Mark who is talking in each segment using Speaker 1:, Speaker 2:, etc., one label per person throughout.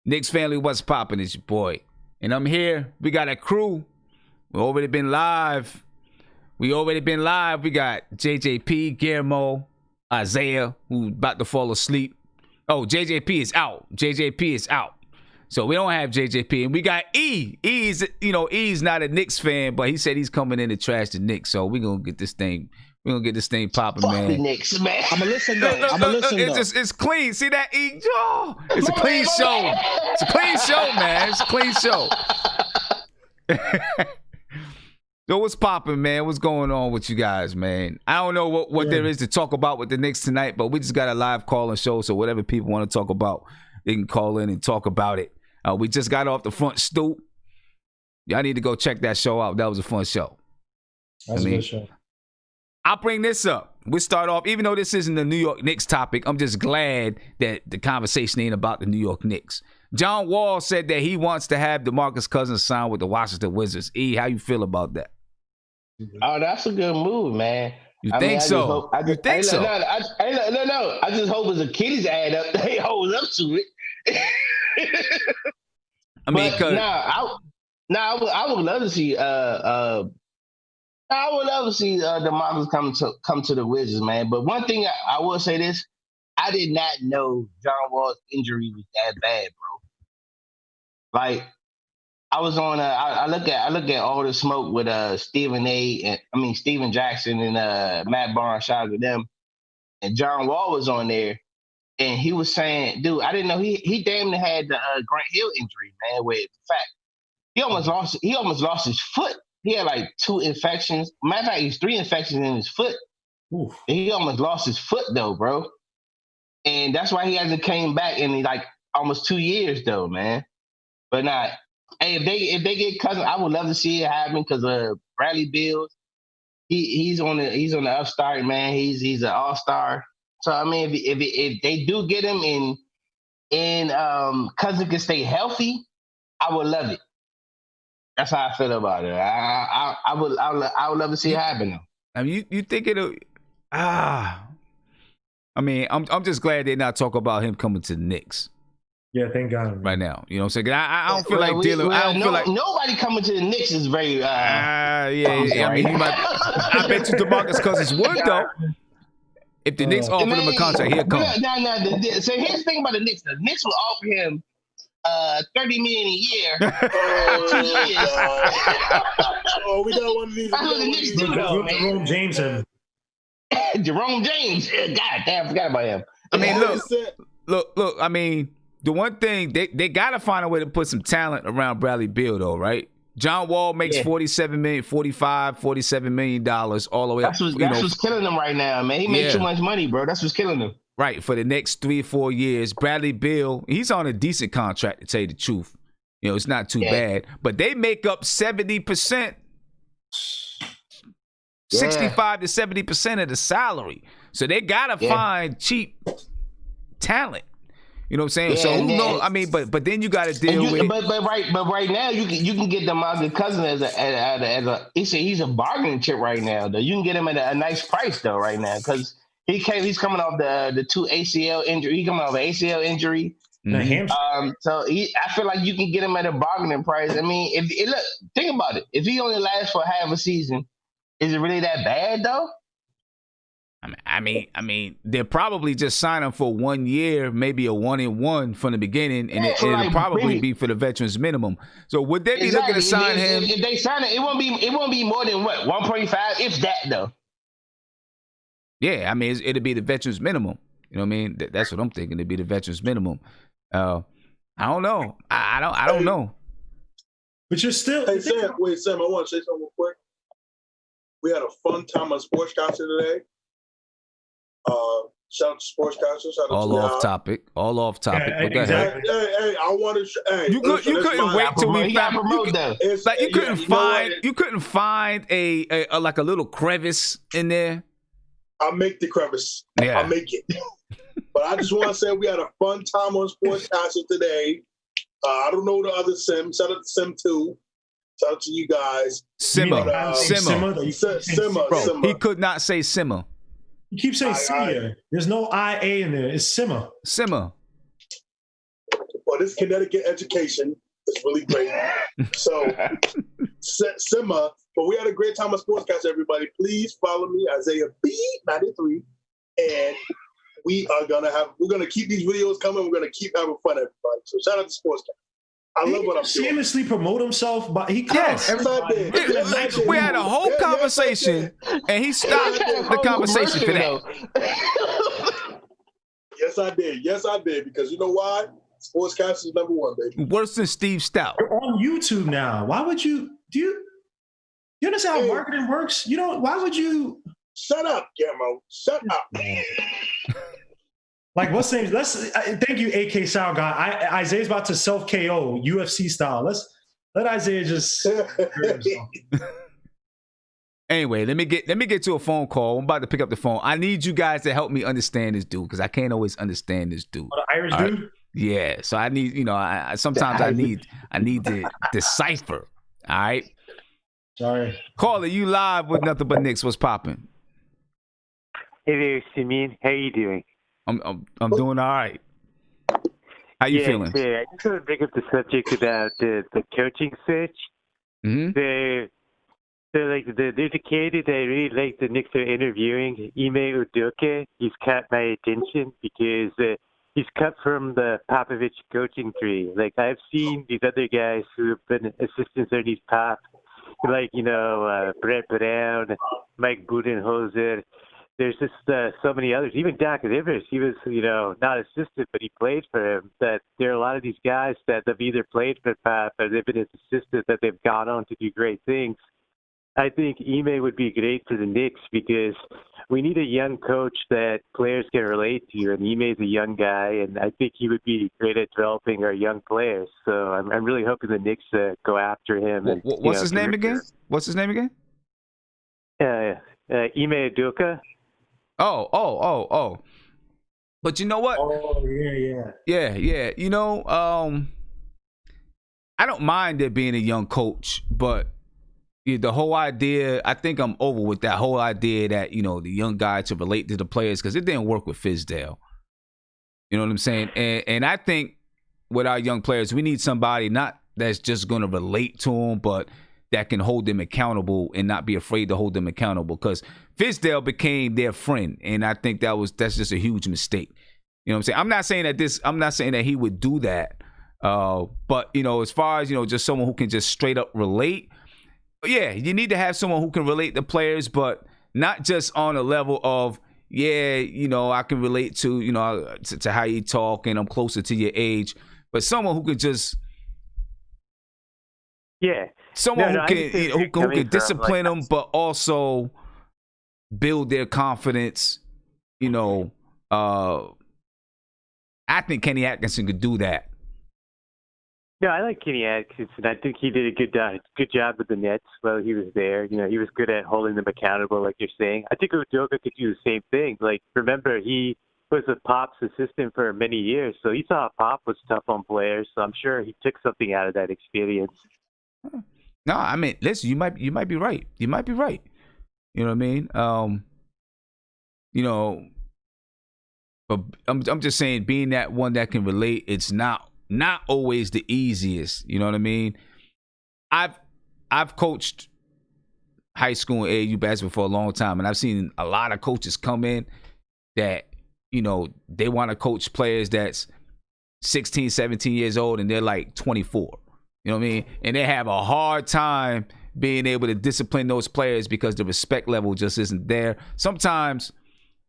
Speaker 1: Knicks family, what's poppin'? It's your boy. And I'm here. We got a crew. We already been live. We got JJP, Guillermo, Isaiah, who about to fall asleep. Oh, JJP is out. So we don't have JJP. And we got E. E's not a Knicks fan, but he said he's coming in to trash the Knicks. So we're going to get this thing. We're going to get this thing popping, man.
Speaker 2: Fuck the Knicks, man.
Speaker 3: I'm going to listen, though.
Speaker 1: It's clean. See that, E? Oh, it's a clean show. It's a clean show, man. It's a clean show. Yo, what's popping, man? What's going on with you guys, man? I don't know what there is to talk about with the Knicks tonight, but we just got a live call-in show, so whatever people want to talk about, they can call in and talk about it. We just got off the front stoop. Y'all need to go check that show out. That was a fun show.
Speaker 3: That's a good show.
Speaker 1: I'll bring this up. We start off, even though this isn't the New York Knicks topic, I'm just glad that the conversation ain't about the New York Knicks. John Wall said that he wants to have DeMarcus Cousins sign with the Washington Wizards. E, how you feel about that?
Speaker 2: Oh, that's a good move, man.
Speaker 1: You think so? You think so?
Speaker 2: No. I just hope his Achilles add up. They hold up to it.
Speaker 1: I mean,
Speaker 2: I would love to see. I would love to see DeMarcus come to the Wizards, man. But one thing I will say this: I did not know John Wall's injury was that bad, bro. Like, I was on. I look at all the smoke with Stephen Jackson and Matt Barnes. Shout out to them. And John Wall was on there, and he was saying, "Dude, I didn't know he damn near had the Grant Hill injury, man. With the fact he almost lost his foot. He had like 2 infections. Matter of fact, he's 3 infections in his foot. Oof. And he almost lost his foot though, bro. And that's why he hasn't came back in like almost 2 years though, man. But nah, hey, if they get Cousins, I would love to see it happen because Bradley Beal, he's on the upstart, man. He's an all-star. So I mean, if they do get him and Cousins can stay healthy, I would love it. That's how I feel about it. I would love to see it happen though.
Speaker 1: I mean, you think it'll? I mean, I'm just glad they're not talking about him coming to the Knicks.
Speaker 3: Yeah, thank God.
Speaker 1: Right now, you know what I'm saying? I don't feel like dealing. I don't feel like
Speaker 2: nobody coming to the Knicks is very.
Speaker 1: Yeah. I mean, I bet you DeMarcus Cousins would though. If the Knicks offer him a contract, he'll come.
Speaker 2: No. So here's the thing about the Knicks. The Knicks will offer him $30 million a year. 2 years.
Speaker 3: Oh, we got one of these.
Speaker 2: That's what the Knicks do, though, man.
Speaker 3: Jerome James.
Speaker 2: Jerome James. God damn, I forgot about him.
Speaker 1: I mean, look. I mean, the one thing they gotta find a way to put some talent around Bradley Beal, though, right? John Wall makes $47 million all the way
Speaker 2: up. That's what's killing him right now, man. He makes too much money, bro. That's what's killing him.
Speaker 1: Right, for the next 3 or 4 years. Bradley Beal, he's on a decent contract, to tell you the truth. You know, it's not too bad. But they make up 70%, 65 to 70% of the salary. So they got to find cheap talent. You know what I'm saying? So who knows? I mean, but then you got to deal with.
Speaker 2: But right now you can get DeMarcus Cousins he's a bargaining chip right now. Though you can get him at a nice price though right now because. He's coming off the 2 ACL injury. He's coming off an ACL injury.
Speaker 3: Mm-hmm.
Speaker 2: So I feel like you can get him at a bargaining price. I mean, look, think about it. If he only lasts for half a season, is it really that bad though?
Speaker 1: I mean, they'll probably just sign him for 1 year, maybe a 1-and-1 from the beginning, and it'll probably be for the veterans minimum. So would they be looking to sign him?
Speaker 2: If they sign it, it won't be more than what 1.5, if that though.
Speaker 1: Yeah, I mean, it'd be the veterans minimum. You know what I mean? That's what I'm thinking. It'd be the veterans minimum. I don't know. I don't know.
Speaker 3: But you're still.
Speaker 4: Hey, Sam, I want to say something real quick. We had a fun time on Sportscaster today. Shout out to Sportscaster.
Speaker 1: All off topic.
Speaker 3: Yeah,
Speaker 1: exactly.
Speaker 4: Hey, I want to.
Speaker 1: You couldn't wait till we found. You couldn't find a like a little crevice in there.
Speaker 4: I'll make the crevice.
Speaker 1: Yeah.
Speaker 4: I'll make it. But I just want to say we had a fun time on Sportscaster today. I don't know the other Sim. Shout out to Sim 2. Shout out to you guys.
Speaker 1: Simmer.
Speaker 4: Simmer.
Speaker 1: He could not say simmer.
Speaker 3: You keep saying Simmer. There's no IA in there. It's Simmer.
Speaker 1: Simmer.
Speaker 4: or this Connecticut education is really great. So, Simma, but we had a great time on Sportscast, everybody. Please follow me, Isaiah B93, and we're gonna keep these videos coming. We're gonna keep having fun, everybody. So shout out to Sportscast. I love what I'm doing.
Speaker 3: Shamelessly promote himself, but he
Speaker 1: Yes.
Speaker 3: everybody.
Speaker 1: We had a whole conversation, and he stopped the conversation for that.
Speaker 4: Yes, I did. Yes, I did. Because you know why? Sportscast is number one, baby.
Speaker 1: Worse than Steve Stout.
Speaker 3: You're on YouTube now. Why would you? You understand how marketing works? You don't. Why would you?
Speaker 4: Shut up, Guillermo. Shut up.
Speaker 3: Like, what's names? Thank you, AK Sal guy. Isaiah's about to self KO UFC style. Let Isaiah just.
Speaker 1: Anyway, let me get to a phone call. I'm about to pick up the phone. I need you guys to help me understand this dude because I can't always understand this dude.
Speaker 3: The Irish dude.
Speaker 1: Right? Yeah, so I need, sometimes I need to decipher. All right.
Speaker 3: Sorry.
Speaker 1: Caller, you live with Nothing But Knicks. What's popping?
Speaker 5: Hey there, Simeon. How you doing?
Speaker 1: I'm doing all right. How you feeling?
Speaker 5: Yeah, I just want to bring up the subject about the coaching search.
Speaker 1: Mm-hmm.
Speaker 5: There's a candidate I really like the Knicks are interviewing, Ime Udoka. He's caught my attention because he's cut from the Popovich coaching tree. Like, I've seen these other guys who have been assistants underneath Pop, like, Brett Brown, Mike Budenholzer. There's just so many others. Even Doc Rivers, he was, not assistant, but he played for him. That there are a lot of these guys that have either played for Pop or they've been his assistant that they've gone on to do great things. I think Ime would be great for the Knicks because we need a young coach that players can relate to, and Ime's a young guy, and I think he would be great at developing our young players. So I'm really hoping the Knicks go after him. And,
Speaker 1: what's his name again? What's his name again?
Speaker 5: Ime Udoka.
Speaker 1: Oh. But you know what?
Speaker 3: Oh, yeah.
Speaker 1: Yeah. I don't mind there being a young coach, but the whole idea, I think I'm over with that whole idea that, the young guy to relate to the players because it didn't work with Fizdale. You know what I'm saying? And I think with our young players, we need somebody not that's just going to relate to them, but that can hold them accountable and not be afraid to hold them accountable because Fizdale became their friend. And I think that's just a huge mistake. You know what I'm saying? I'm not saying that he would do that. But, as far as, just someone who can just straight up relate, yeah, you need to have someone who can relate to players, but not just on a level of, I can relate to, to how you talk and I'm closer to your age, but someone who could just, someone who can discipline them, but also build their confidence. I think Kenny Atkinson could do that.
Speaker 5: No, I like Kenny Atkinson. I think he did a good job with the Nets while he was there. He was good at holding them accountable, like you're saying. I think Udoka could do the same thing. Like, remember, he was a Pop's assistant for many years, so he saw Pop was tough on players. So I'm sure he took something out of that experience.
Speaker 1: No, I mean, listen, you might be right. You might be right. You know what I mean? But I'm just saying, being that one that can relate, it's not always the easiest. You know what I mean? I've coached high school and AAU basketball for a long time, and I've seen a lot of coaches come in that, they want to coach players that's 16, 17 years old, and they're like 24. You know what I mean? And they have a hard time being able to discipline those players because the respect level just isn't there. Sometimes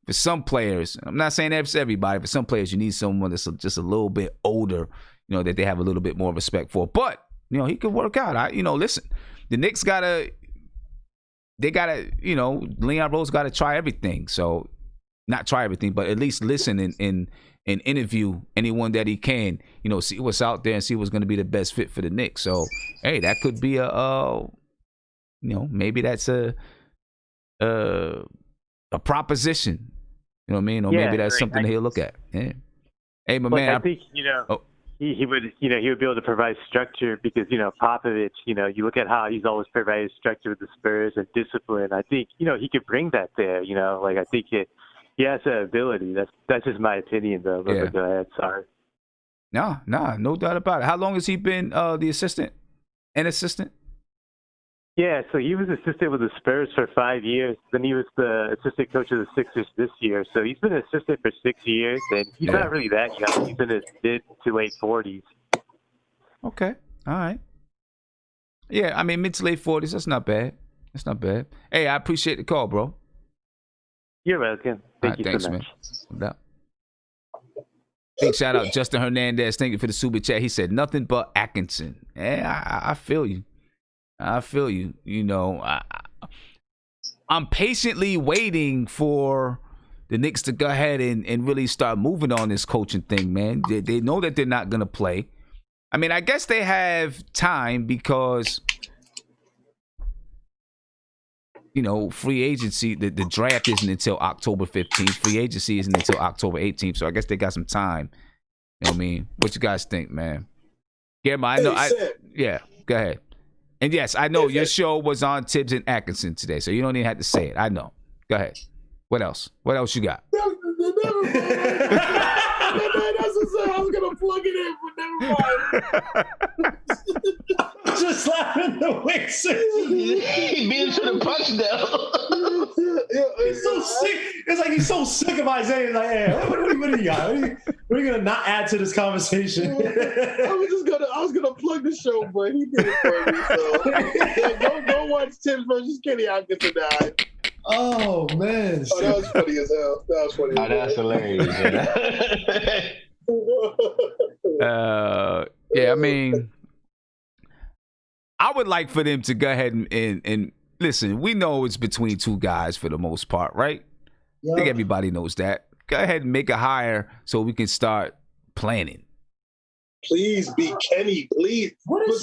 Speaker 1: for some players, I'm not saying that's everybody, but some players you need someone that's just a little bit older, that they have a little bit more respect for. But, he could work out. Listen, the Knicks Leon Rose gotta try everything. So not try everything, but at least listen and interview anyone that he can, see what's out there and see what's going to be the best fit for the Knicks. So, hey, that could be maybe that's a proposition. You know what I mean? Or maybe that's something he'll look at. Yeah. Hey, my man.
Speaker 5: I think, he would be able to provide structure because, Popovich, you look at how he's always provided structure with the Spurs and discipline. I think, he could bring that there, I think he has that ability. That's just my opinion, though. But go ahead. Sorry.
Speaker 1: No doubt about it. How long has he been the assistant? An assistant?
Speaker 5: Yeah, so he was assistant with the Spurs for 5 years. Then he was the assistant coach of the Sixers this year. So he's been an assistant for 6 years, and he's not really that young. He's in his mid to late 40s.
Speaker 1: Okay, all right. Yeah, I mean, mid to late 40s, that's not bad. That's not bad. Hey, I appreciate the call, bro.
Speaker 5: You're welcome. Thank you
Speaker 1: thanks,
Speaker 5: so much.
Speaker 1: Man. No doubt. Big shout out Justin Hernandez. Thank you for the super chat. He said nothing but Atkinson. Yeah, I feel you. I feel you. You know, I'm patiently waiting for the Knicks to go ahead and really start moving on this coaching thing, man. They know that they're not going to play. I mean, I guess they have time because, you know, free agency, the draft isn't until October 15th. Free agency isn't until October 18th. So I guess they got some time. You know what I mean? What you guys think, man? Guillermo, I know. Yeah, go ahead. And yes, I know your show was on Tibbs and Atkinson today, so you don't even have to say it. I know. Go ahead. What else? What else you got?
Speaker 4: That's what I was gonna plug it in, but never mind.
Speaker 3: Just slapping the Wixers.
Speaker 2: He beat him to the punch though.
Speaker 3: He's so sick. It's like he's so sick of Isaiah. He's like, hey, what do you got? What are you gonna not add to this conversation?
Speaker 4: I was gonna plug the show, but he did it for me. So yeah, go watch Tim versus Kenny Atkinson die.
Speaker 3: Oh man.
Speaker 4: Oh, that was funny as hell. That was funny.
Speaker 2: Oh, that's hilarious.
Speaker 1: Yeah, I mean, I would like for them to go ahead and listen. We know it's between two guys for the most part, right? Yep. I think everybody knows that. Go ahead and make a hire so we can start planning.
Speaker 4: Please be Kenny, please.
Speaker 3: What is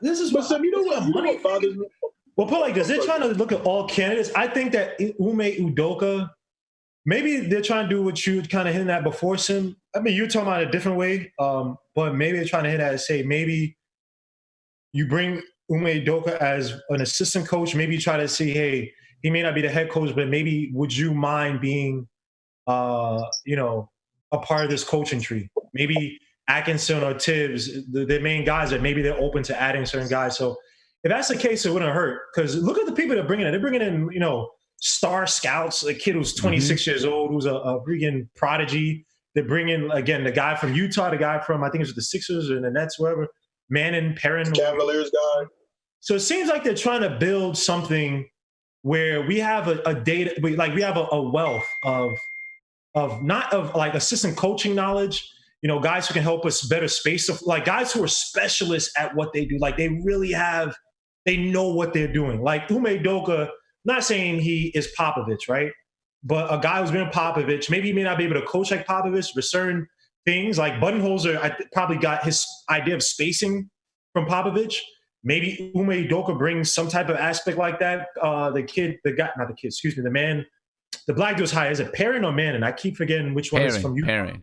Speaker 3: this? Is what money bothers me. Well, put it like this: they're trying to look at all candidates. I think that Ime Udoka, maybe they're trying to do what you kind of hinted at before, Sim. I mean, you're talking about a different way, but maybe they're trying to hit at and say maybe you bring Ime Udoka as an assistant coach. Maybe you try to see, hey, he may not be the head coach, but maybe would you mind being, a part of this coaching tree? Maybe Atkinson or Tibbs, the main guys, that maybe they're open to adding certain guys. So if that's the case, it wouldn't hurt. Because look at the people they're bringing in. They're bringing in, star scouts, a kid who's 26 years old, who's a freaking prodigy. They're bringing, again, the guy from Utah, the guy from, I think it was the Sixers or the Nets, wherever, Manning, Perrin.
Speaker 4: Cavaliers guy.
Speaker 3: So it seems like they're trying to build something where we have a data, we have a wealth of not of like assistant coaching knowledge, guys who can help us better space, like guys who are specialists at what they do. Like they know what they're doing. Like Ime Udoka, not saying he is Popovich, right? But a guy who's been Popovich, maybe he may not be able to coach like Popovich, but certain things like Budenholzer, probably got his idea of spacing from Popovich. Maybe Ime Udoka brings some type of aspect like that. The man, the black dude's high. Is it Perrin or Manning? I keep forgetting which one is from you.
Speaker 1: Perrin.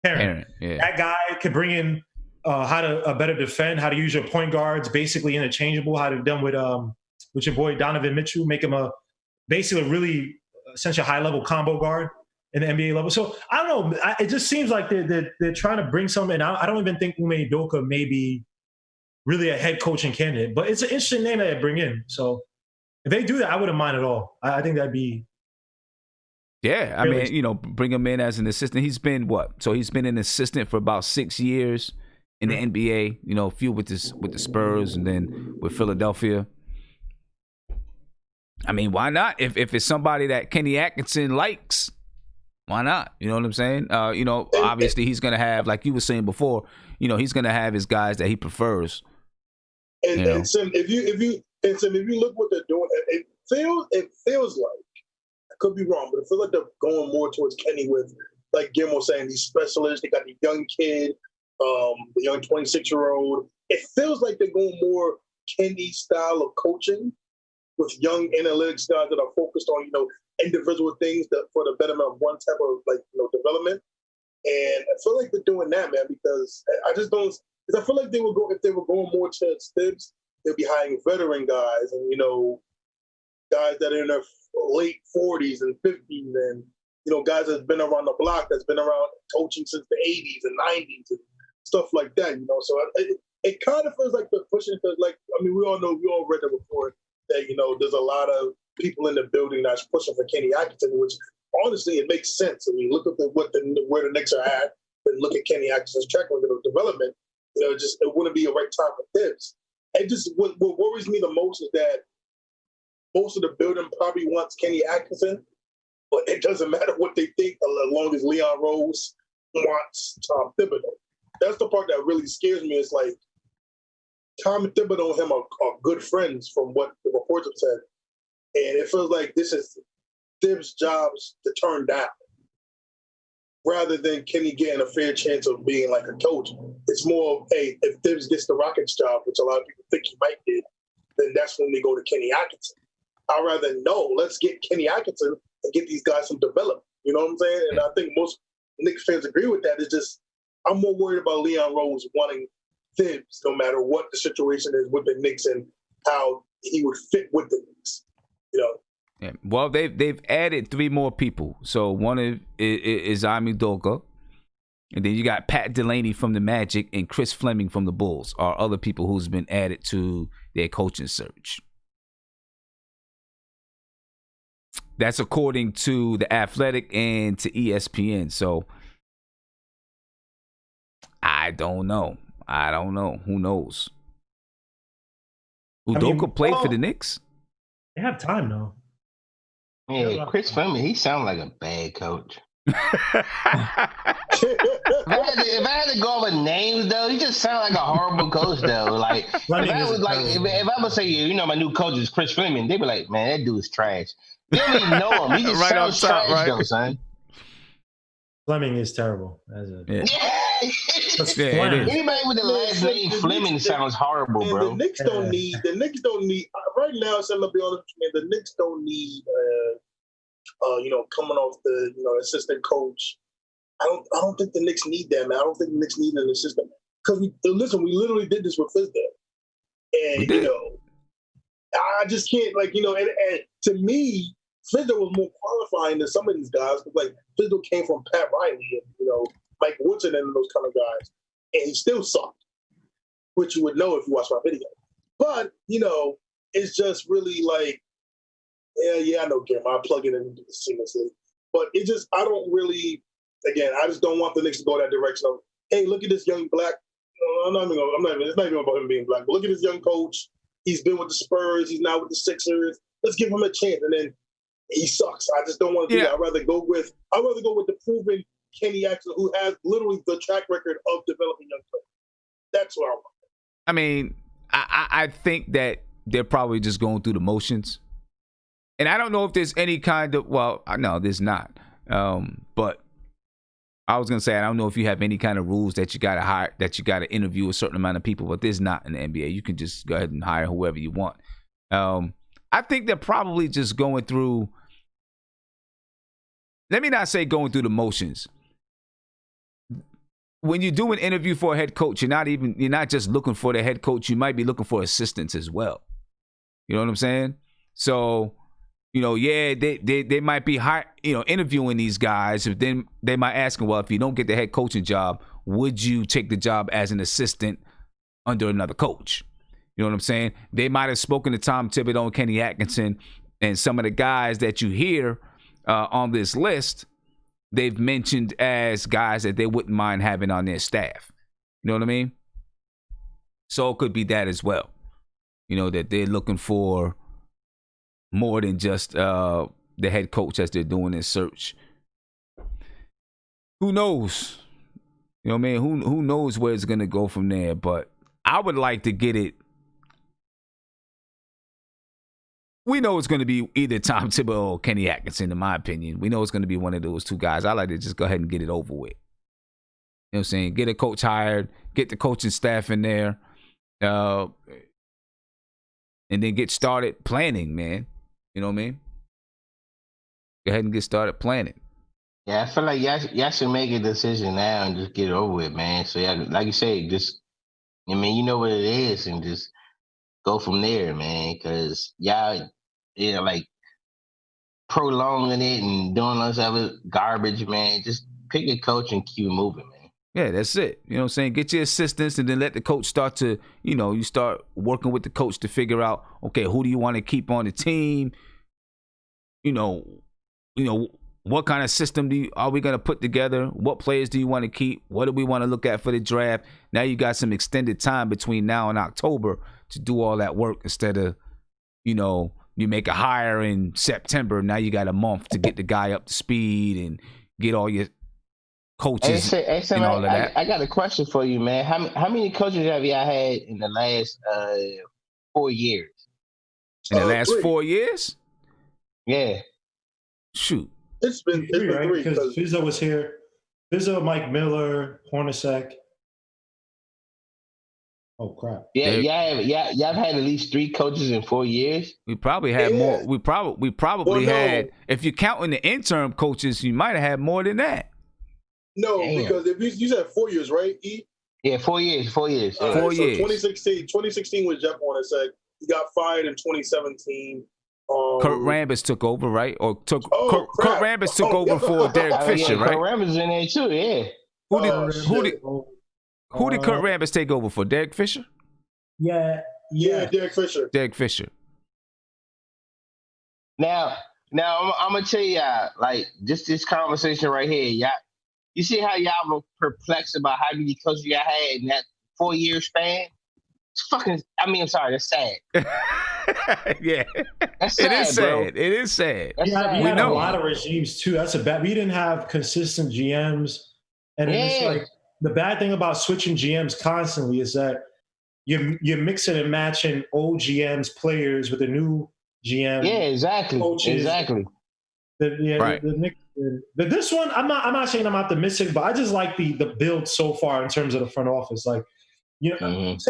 Speaker 3: Yeah. That guy could bring in how to better defend, how to use your point guards, basically interchangeable, how to do them with your boy Donovan Mitchell, make him basically a really essentially high-level combo guard in the NBA level. So I don't know. It just seems like they're trying to bring something in. I don't even think Ime Udoka may be really a head coaching candidate, but it's an interesting name that they bring in. So if they do that, I wouldn't mind at all. I think that'd be.
Speaker 1: Yeah, I mean, bring him in as an assistant. He's been what? So he's been an assistant for about 6 years in the NBA. A few with the Spurs and then with Philadelphia. I mean, why not? If it's somebody that Kenny Atkinson likes, why not? You know what I'm saying? Obviously he's gonna have, like you were saying before, he's gonna have his guys that he prefers.
Speaker 4: And Sim, if you look what they're doing, it feels like, I could be wrong, but I feel like they're going more towards Kenny with, like Guillermo was saying, these specialists. They got the young kid, the young 26-year-old. It feels like they're going more Kenny style of coaching with young analytics guys that are focused on, individual things that for the betterment of one type of development. And I feel like they're doing that, man, because I just don't. Because I feel like if they were going more to Tibbs, they'd be hiring veteran guys and guys that are in their late 40s and 50s and guys that's been around the block, that's been around coaching since the 80s and 90s and stuff like that, So it kind of feels like they're pushing, because, we all read the report that, there's a lot of people in the building that's pushing for Kenny Atkinson, which honestly, it makes sense. I mean, look at where the Knicks are at, and look at Kenny Atkinson's track record of development. It wouldn't be a right time for Thibs. And just what worries me the most is that most of the building probably wants Kenny Atkinson, but it doesn't matter what they think as long as Leon Rose wants Tom Thibodeau. That's the part that really scares me. It's like Tom Thibodeau and him are good friends from what the reports have said. And it feels like this is Thibs' jobs to turn down, rather than Kenny getting a fair chance of being like a coach. It's more of, hey, if Thibs gets the Rockets job, which a lot of people think he might get, then that's when they go to Kenny Atkinson. I'd rather let's get Kenny Atkinson and get these guys some development. You know what I'm saying? And I think most Knicks fans agree with that. It's just, I'm more worried about Leon Rose wanting Thibs, no matter what the situation is with the Knicks and how he would fit with the Knicks.
Speaker 1: Yeah. Well, they've added 3 more people. So one is Ime Udoka, and then you got Pat Delaney from the Magic and Chris Fleming from the Bulls are other people who's been added to their coaching search. That's according to The Athletic and to ESPN. So I don't know. Who knows? Udoka played for the Knicks.
Speaker 3: They have time though.
Speaker 2: Yeah, Chris Fleming, he sounds like a bad coach. If I had to go with names though, he just sounds like a horrible coach though. Like if I would say, my new coach is Chris Fleming, they'd be like, man, that dude's trash. They don't even know him. He just sounds trash though, son.
Speaker 3: Fleming is terrible.
Speaker 2: Anybody with the last name Fleming sounds horrible, bro.
Speaker 4: The Knicks don't need right now. So I'm gonna be honest with you, the Knicks don't need coming off the assistant coach. I don't think the Knicks need that, man. I don't think the Knicks need an assistant, because we literally did this with Fizdale, and I just can't and to me, Fizdale was more qualifying than some of these guys, because Fizdale came from Pat Riley and Mike Woodson and those kind of guys, and he still sucked, which you would know if you watched my video. But it's just really I know, Kim, I plug it in seamlessly, but I just don't want the Knicks to go that direction of, hey, look at this young black. It's not even about him being black, but look at this young coach. He's been with the Spurs. He's now with the Sixers. Let's give him a chance, and then he sucks. I just don't want to do that. I'd rather go with the proven Kenny Atkinson, who has literally the track record of developing young players. That's what I want.
Speaker 1: I mean, I think that they're probably just going through the motions. And I don't know if there's any kind of, no, there's not. But I was going to say, I don't know if you have any kind of rules that you got to hire, that you got to interview a certain amount of people, but there's not in the NBA. You can just go ahead and hire whoever you want. I think they're probably just going through, let me not say going through the motions. When you do an interview for a head coach, you're not just looking for the head coach. You might be looking for assistants as well. You know what I'm saying? So, they might be interviewing these guys. Then they might ask them, well, if you don't get the head coaching job, would you take the job as an assistant under another coach? You know what I'm saying? They might have spoken to Tom Thibodeau and Kenny Atkinson, and some of the guys that you hear on this list, they've mentioned as guys that they wouldn't mind having on their staff. You know what I mean? So it could be that as well. That they're looking for more than just the head coach as they're doing this search. Who knows? You know what I mean? Who knows where it's going to go from there? But I would like to get it. We know it's going to be either Tom Thibodeau or Kenny Atkinson, in my opinion. We know it's going to be one of those two guys. I like to just go ahead and get it over with. You know what I'm saying? Get a coach hired, get the coaching staff in there, and then get started planning, man. You know what I mean? Go ahead and get started planning.
Speaker 2: Yeah, I feel like y'all should make a decision now and just get it over with, man. So, like you say, just, you know what it is, and just go from there, man. Because y'all, prolonging it and doing all this other garbage, man. Just pick a coach and keep moving, man.
Speaker 1: Yeah, that's it. You know what I'm saying? Get your assistants and then let the coach start to, you start working with the coach to figure out, okay, who do you want to keep on the team? What kind of system are we going to put together? What players do you want to keep? What do we want to look at for the draft? Now you got some extended time between now and October to do all that work instead of, you make a hire in September. Now you got a month to get the guy up to speed and get all your coaches and all of that.
Speaker 2: I got a question for you, man. How many coaches have y'all had in the last 4 years?
Speaker 1: In the last 4 years?
Speaker 2: Yeah.
Speaker 1: Shoot.
Speaker 4: It's been
Speaker 3: right?
Speaker 4: three.
Speaker 3: Because Fizzo was here. Fizzo, Mike Miller, Hornacek. Oh crap!
Speaker 2: Yeah, y'all had at least 3 coaches in 4 years.
Speaker 1: We probably had more. We probably had. If you're counting the interim coaches, you might have had more than that.
Speaker 4: No, because if you said 4 years, right? E?
Speaker 2: Yeah, 4 years. 4 years. Yeah.
Speaker 1: 4 years.
Speaker 4: 2016 was Jeff Hornacek. He got fired in 2017.
Speaker 1: Kurt Rambis took over, right? Kurt Rambis took over
Speaker 4: yeah.
Speaker 1: for Derek Fisher, right?
Speaker 2: Kurt Rambis in there too, yeah.
Speaker 1: Who did Kurt Rambis take over for? Derek Fisher?
Speaker 3: Yeah,
Speaker 4: Derek Fisher.
Speaker 1: Derek Fisher.
Speaker 2: Now I'm gonna tell y'all, like, just this conversation right here, y'all. You see how y'all were perplexed about how many coaches y'all had in that 4 year span? It's fucking. I'm sorry, that's sad.
Speaker 1: Yeah,
Speaker 2: that's sad,
Speaker 1: it is
Speaker 2: bro.
Speaker 1: sad. It is sad.
Speaker 3: We had a lot of regimes too. That's a bad. We didn't have consistent GMs, and it's like the bad thing about switching GMs constantly is that you're mixing and matching old GMs players with a new GM.
Speaker 2: Yeah, exactly.
Speaker 3: Coaches.
Speaker 2: Exactly.
Speaker 1: Right.
Speaker 3: This one, I'm not saying I'm optimistic, but I just like the build so far in terms of the front office. Like, say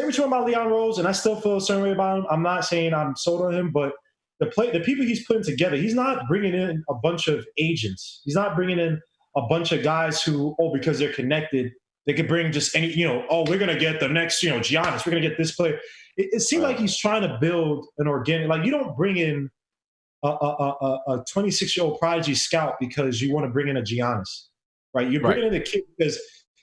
Speaker 3: what you want about Leon Rose, and I still feel a certain way about him. I'm not saying I'm sold on him, but the people he's putting together, he's not bringing in a bunch of agents. He's not bringing in a bunch of guys who, because they're connected, they could bring just any, we're going to get the next, Giannis. We're going to get this player. It seems like he's trying to build an organic, like you don't bring in a 26-year-old prodigy scout because you want to bring in a Giannis, right? You're bringing in a kid because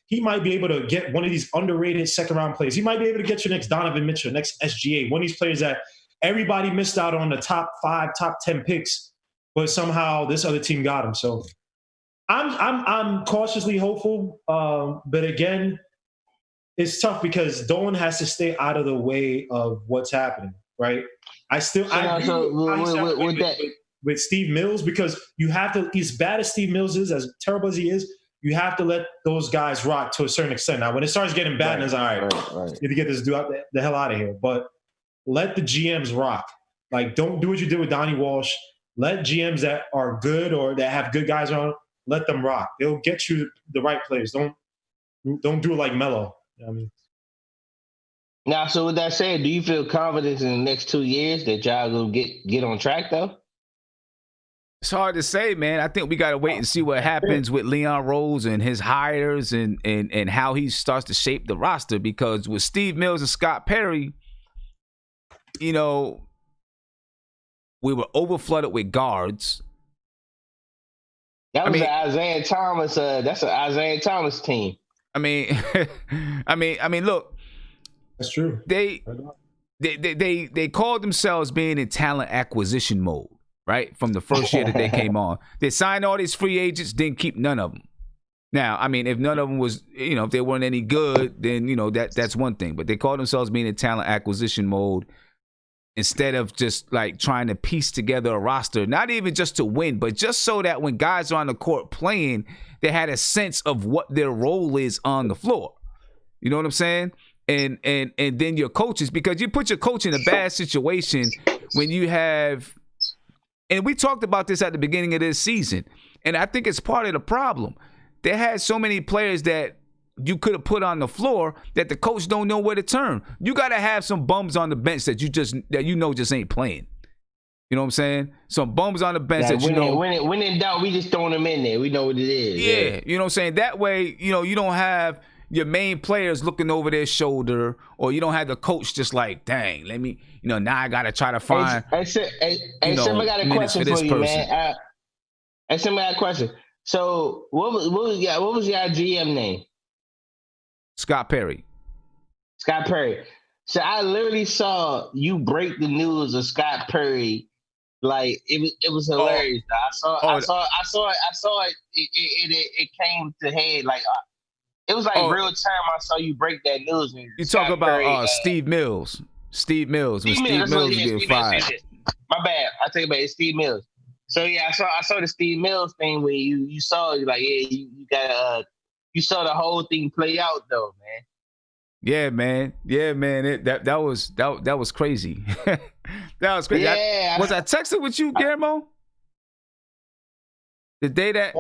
Speaker 3: he might be able to get one of these underrated second-round players. He might be able to get your next Donovan Mitchell, next SGA, one of these players that everybody missed out on the top 5, top 10 picks, but somehow this other team got him. So I'm cautiously hopeful, but again, it's tough because Dolan has to stay out of the way of what's happening, right? I agree with Steve Mills because you have to, as bad as Steve Mills is, as terrible as he is, you have to let those guys rock to a certain extent. Now, when it starts getting bad, it's all right. You have to get this dude the hell out of here. But let the GMs rock. Like, don't do what you did with Donnie Walsh. Let GMs that are good or that have good guys around, let them rock. They'll get you the right players. Don't do it like Melo.
Speaker 2: Now, so with that said, do you feel confident in the next 2 years that y'all will get on track though?
Speaker 1: It's hard to say, man. I think we got to wait and see what happens with Leon Rose and his hires and how he starts to shape the roster. Because with Steve Mills and Scott Perry, we were overflooded with guards.
Speaker 2: That was an Isaiah Thomas. That's an Isaiah Thomas team.
Speaker 1: Look.
Speaker 3: That's true.
Speaker 1: They called themselves being in talent acquisition mode. Right? From the first year that they came on. They signed all these free agents, didn't keep none of them. Now, if none of them was, if they weren't any good, then, that's one thing. But they called themselves being in talent acquisition mode instead of just like trying to piece together a roster, not even just to win, but just so that when guys are on the court playing, they had a sense of what their role is on the floor. You know what I'm saying? And then your coaches, because you put your coach in a bad situation when you have. And we talked about this at the beginning of this season, and I think it's part of the problem. They had so many players that you could have put on the floor that the coach don't know where to turn. You got to have some bums on the bench that just ain't playing. You know what I'm saying? Some bums on the bench that
Speaker 2: when in doubt, we just throwing them in there. We know what it is.
Speaker 1: Yeah, you know what I'm saying? That way, you don't have your main players looking over their shoulder, or you don't have the coach just like, dang, let me, now I got to try to find.
Speaker 2: Hey, Sim, I got a question for you, man. Ask me that question. So what was your GM name?
Speaker 1: Scott Perry.
Speaker 2: Scott Perry. So I literally saw you break the news of Scott Perry. Like it was hilarious. I saw it. It came to head like it was like real time. I saw you break that news.
Speaker 1: You talk about Steve Mills. Steve Mills. When Steve Mills was getting fired.
Speaker 2: My bad. I take it back. It's Steve Mills. So yeah, I saw the Steve Mills thing where you saw like you got you saw the whole thing play out though, man.
Speaker 1: Yeah, man. That was crazy. That was crazy.
Speaker 2: Yeah.
Speaker 1: Was I texting with you, Guillermo? The day that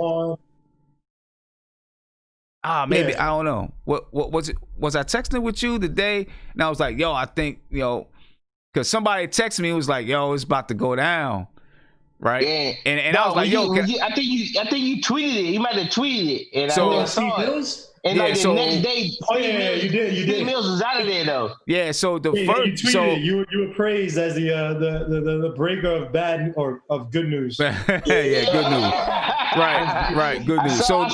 Speaker 1: maybe I don't know. What was it? Was I texting with you the day? And I was like, yo, I think, because somebody texted me, it was like, yo, it's about to go down. Right?
Speaker 2: Yeah.
Speaker 1: And I was like, yo,
Speaker 2: I think you tweeted it. You might have tweeted it. And
Speaker 3: so
Speaker 2: I saw
Speaker 3: Steve
Speaker 2: it.
Speaker 3: Mills?
Speaker 2: And like the next day,
Speaker 3: you did.
Speaker 2: Steve Mills was out of there though.
Speaker 1: Yeah, so the first,
Speaker 3: you tweeted you were praised as the breaker of bad or of good news.
Speaker 1: Yeah, good news. Right, good news.
Speaker 2: I saw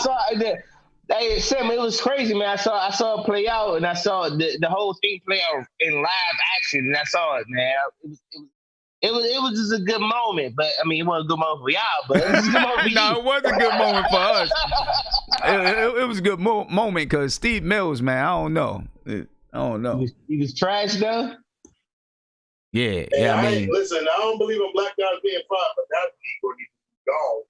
Speaker 2: hey Sam, it was crazy, man. I saw it play out, and I saw the whole thing play out in live action, and I saw it, man. It was just a good moment, but I mean, it wasn't a good moment for y'all, but it was a good moment for you.
Speaker 1: No, it was a good moment for us. It was a good moment because Steve Mills, man, I don't know.
Speaker 2: He was trash though.
Speaker 1: Yeah,
Speaker 4: I
Speaker 1: I mean,
Speaker 4: listen, I don't believe in black guys being fired, but that league gonna be gone.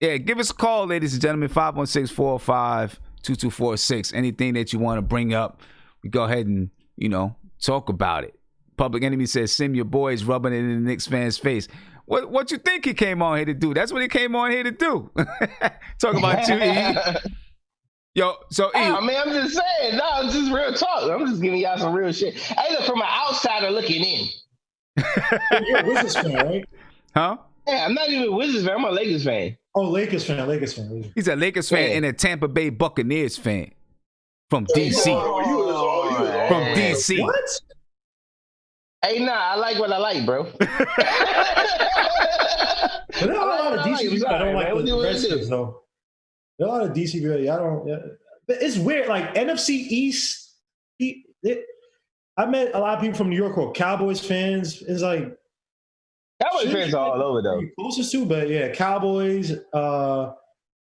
Speaker 1: yeah, give us a call, ladies and gentlemen, 516-405-2246. Anything that you want to bring up, we go ahead and, talk about it. Public Enemy says, Sim, your boy is rubbing it in the Knicks fans' face. What you think he came on here to do? That's what he came on here to do. Talk about you, E. Yo, so E.
Speaker 2: I mean, I'm just saying. No, it's just real talk. I'm just giving y'all some real shit. Hey, look, from an outsider looking in.
Speaker 3: You're a Wizards fan, right?
Speaker 1: Huh?
Speaker 2: Yeah, I'm not even a Wizards fan. I'm a Lakers fan.
Speaker 3: Oh, Lakers fan.
Speaker 1: He's a Lakers fan and a Tampa Bay Buccaneers fan from DC. From DC.
Speaker 3: What?
Speaker 2: Hey, nah, I like what I like, bro.
Speaker 3: But there are a lot of DC people I don't like the Redskins, though. There are a lot of DC people. I don't. Yeah. But it's weird. Like NFC East, I met a lot of people from New York who are Cowboys fans. It's like
Speaker 2: Cowboys fans are all over though.
Speaker 3: Closest to, but yeah, Cowboys. I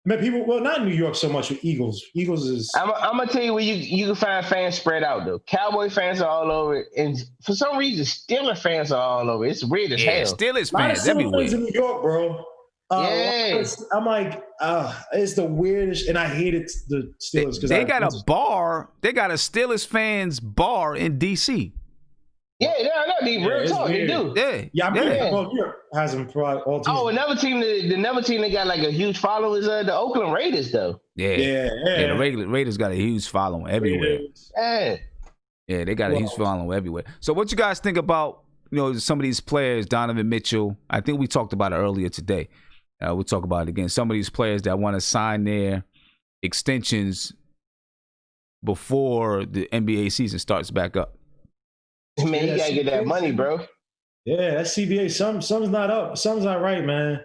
Speaker 3: met people. Well, not in New York so much with Eagles. Eagles is.
Speaker 2: I'm gonna tell you where you can find fans spread out though. Cowboy fans are all over, and for some reason, Steelers fans are all over. It's weird as hell.
Speaker 1: Steelers fans everywhere.
Speaker 3: In New York, bro. I'm like, it's the weirdest, and I hated the Steelers because
Speaker 1: they got a bar. They got a Steelers fans bar in DC.
Speaker 2: Yeah, they real talk.
Speaker 3: Weird.
Speaker 2: They do.
Speaker 3: Yeah. I mean, well, Europe has them for all teams.
Speaker 2: Oh, another team that got like a huge following is the Oakland Raiders, though.
Speaker 1: Yeah. The Raiders got a huge following everywhere.
Speaker 2: Yeah,
Speaker 1: they got a huge following everywhere. So, what you guys think about some of these players? Donovan Mitchell. I think we talked about it earlier today. We'll talk about it again. Some of these players that want to sign their extensions before the NBA season starts back up.
Speaker 2: Man, you gotta get that money, bro.
Speaker 3: Yeah, that CBA. Something's not up. Something's not right, man.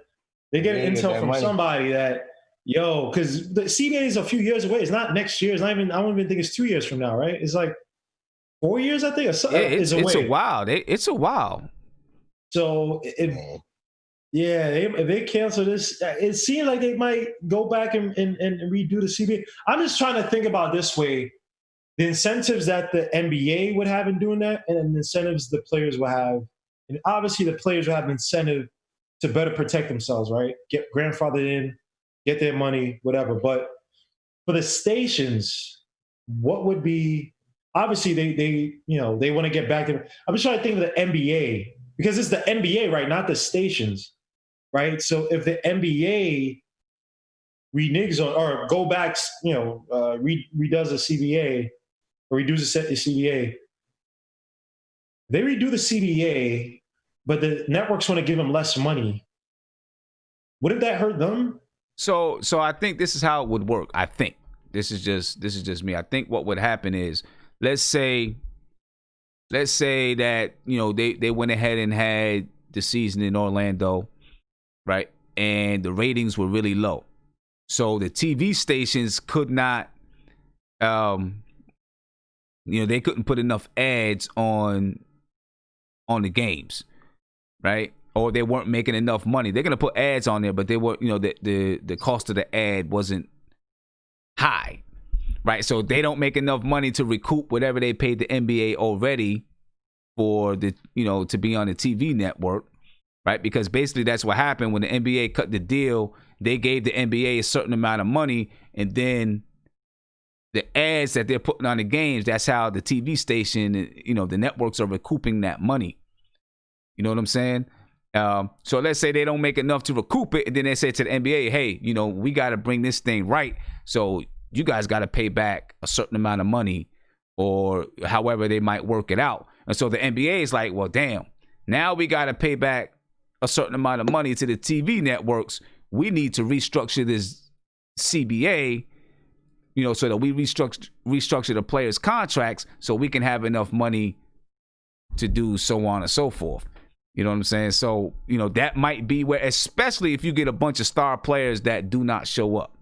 Speaker 3: They get intel from somebody that, because the CBA is a few years away. It's not next year. It's not even. I don't even think it's 2 years from now, right? It's like 4 years, I think. It's a
Speaker 1: while. It's a while.
Speaker 3: So if they cancel this, it seems like they might go back and redo the CBA. I'm just trying to think about this way. The incentives that the NBA would have in doing that, and the incentives the players will have. And obviously, the players will have an incentive to better protect themselves, right? Get grandfathered in, get their money, whatever. But for the stations, what would be obviously they want to get back to. I'm just trying to think of the NBA because it's the NBA, right? Not the stations, right? So if the NBA reneges or go back, redoes the CBA. Or reduce the CBA. They redo the CBA, but the networks want to give them less money. Wouldn't that hurt them?
Speaker 1: So I think this is how it would work. I think this is just me. I think what would happen is, let's say that they went ahead and had the season in Orlando, right? And the ratings were really low. So the TV stations could not, they couldn't put enough ads on the games, right? Or they weren't making enough money. They're gonna put ads on there, but they were, the cost of the ad wasn't high, right? So they don't make enough money to recoup whatever they paid the NBA already for the, to be on the TV network, right? Because basically that's what happened when the NBA cut the deal. They gave the NBA a certain amount of money, and then the ads that they're putting on the games, that's how the TV station, the networks are recouping that money. You know what I'm saying? So let's say they don't make enough to recoup it, and then they say to the NBA, hey, we got to bring this thing right. So you guys got to pay back a certain amount of money, or however they might work it out. And so the NBA is like, well, damn, now we got to pay back a certain amount of money to the TV networks. We need to restructure this CBA, so that we restructure the players' contracts so we can have enough money to do so on and so forth. You know what I'm saying? So, that might be where, especially if you get a bunch of star players that do not show up.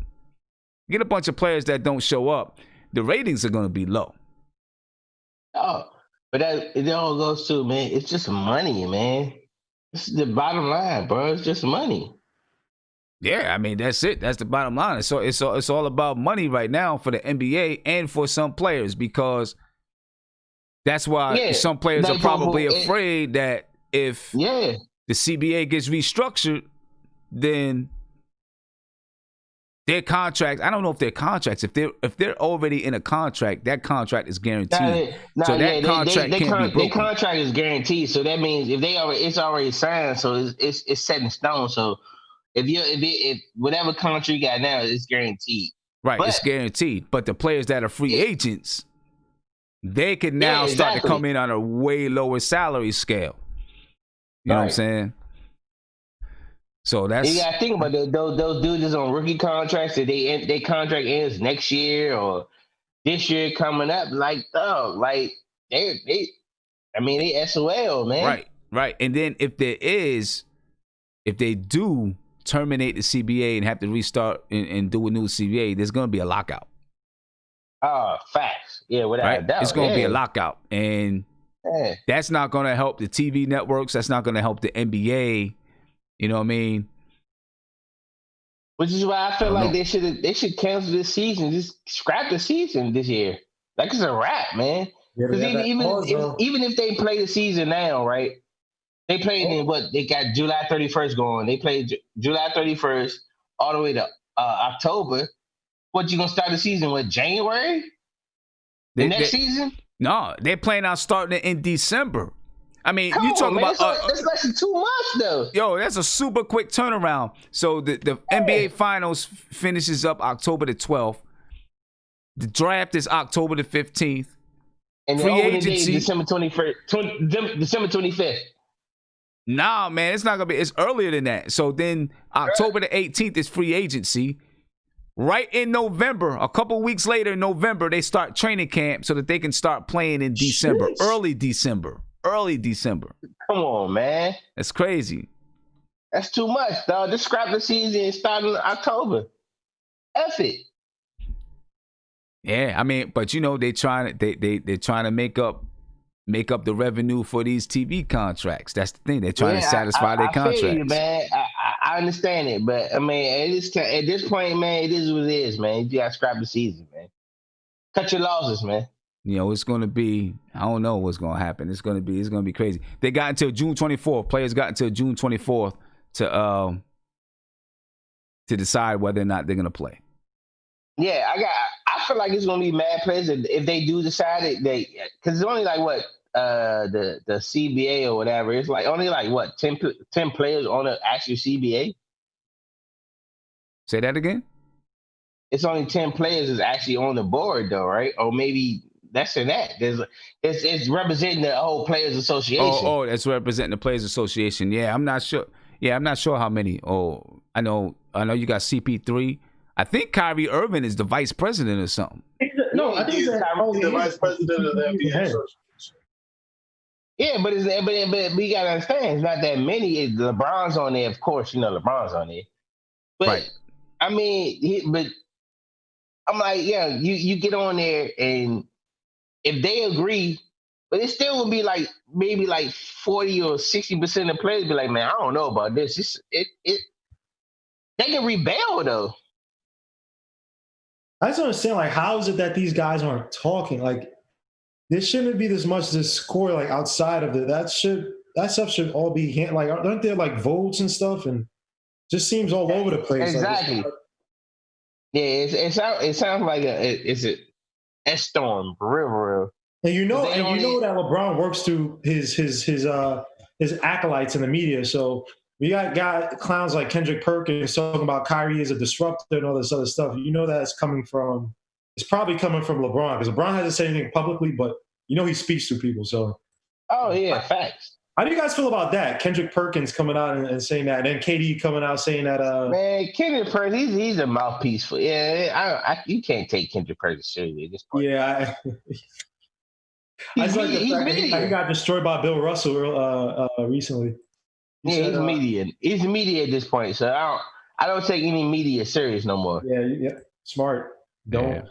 Speaker 1: Get a bunch of players that don't show up, the ratings are going to be low.
Speaker 2: Oh, but it all goes to, man, it's just money, man. It's the bottom line, bro. It's just money.
Speaker 1: Yeah, I mean, that's it. That's the bottom line. So it's all about money right now for the NBA and for some players, because that's why some players are probably afraid that if the CBA gets restructured, then their contracts, I don't know if their contracts, if they're already in a contract, that contract is guaranteed. So that contract can't be broken.
Speaker 2: Their contract is guaranteed. So that means if it's already signed, so it's set in stone. So if whatever contract you got now, it's guaranteed.
Speaker 1: Right, it's guaranteed. But the players that are free agents, they can now start to come in on a way lower salary scale. You know what I'm saying? So that's,
Speaker 2: you gotta think about it. Those dudes is on rookie contracts that they contract ends next year or this year coming up. Like, they SOL, man.
Speaker 1: Right. And then if they do terminate the CBA and have to restart and do a new CBA, there's gonna be a lockout.
Speaker 2: Facts. Yeah, without a doubt.
Speaker 1: It's gonna be a lockout, and that's not gonna help the TV networks. That's not gonna help the NBA. You know what I mean?
Speaker 2: Which is why I feel like they should cancel this season. Just scrap the season this year. Like, it's a wrap, man. Because even if they play the season now, right? They played in they got July 31st going. They played July 31st all the way to October. What, you gonna start the season with January? Next season?
Speaker 1: No, they're planning on starting it in December. I mean, you talking about
Speaker 2: that's less than 2 months though.
Speaker 1: Yo, that's a super quick turnaround. So the NBA Finals finishes up October the 12th. The draft is October the 15th.
Speaker 2: And the opening day is December 25th.
Speaker 1: Nah, man, it's not gonna be. It's earlier than that. So then October the 18th is free agency. Right in November, a couple weeks later in November, they start training camp so that they can start playing in December, early December.
Speaker 2: Come on, man.
Speaker 1: That's crazy.
Speaker 2: That's too much, dog. Just scrap the season and start in October. F it.
Speaker 1: Yeah, I mean, but they're trying to make up the revenue for these TV contracts. That's the thing. They're trying to satisfy their contracts. I feel you, man.
Speaker 2: I understand it, but I mean, at this point, man, it is what it is, man. You gotta scrap the season, man. Cut your losses, man.
Speaker 1: It's going to be, I don't know what's going to happen. It's going to be crazy. They got until June 24th. Players got until June 24th to decide whether or not they're going to play.
Speaker 2: Yeah, I feel like it's going to be mad players if they do decide it. Because it's only like what the CBA or whatever. It's like only like what 10 players on the actual CBA.
Speaker 1: Say that again.
Speaker 2: It's only 10 players is actually on the board though, right? Or maybe less than that. It's representing the whole Players Association.
Speaker 1: Oh, that's representing the Players Association. Yeah, I'm not sure. Yeah, I'm not sure how many. Oh, I know you got CP3. I think Kyrie Irving is the vice president or something.
Speaker 4: No, I think he's the vice president of the NBA Association.
Speaker 2: Yeah, but we gotta understand it's not that many. LeBron's on there, of course. You know LeBron's on there, but
Speaker 1: Right.
Speaker 2: I mean, but I'm like, yeah, you get on there, and if they agree, but it still would be like maybe like 40 or 60% of players be like, man, I don't know about this. They can rebel though.
Speaker 3: I just don't understand, like, how is it that these guys aren't talking? Like, there shouldn't be this much discord, like, outside of it. That stuff should all be like, aren't there like votes and stuff? And just seems all over the place.
Speaker 2: Exactly.
Speaker 3: Like,
Speaker 2: yeah, it sounds like it's a storm, real.
Speaker 3: and you know that LeBron works through his acolytes in the media. So we got clowns like Kendrick Perkins talking about Kyrie as a disruptor and all this other stuff. You know it's probably coming from LeBron, because LeBron hasn't said anything publicly, but you know he speaks to people. So,
Speaker 2: oh yeah, facts.
Speaker 3: How do you guys feel about that? Kendrick Perkins coming out and saying that, and then KD coming out saying that.
Speaker 2: Man, Kendrick Perkins, he's a mouthpiece for. Yeah, you can't take Kendrick Perkins seriously at this point.
Speaker 3: Yeah, I just like the fact that he got destroyed by Bill Russell recently.
Speaker 2: He's media. He's media at this point, so I don't take any media serious no more.
Speaker 3: Yeah, smart. Don't.
Speaker 1: Yeah.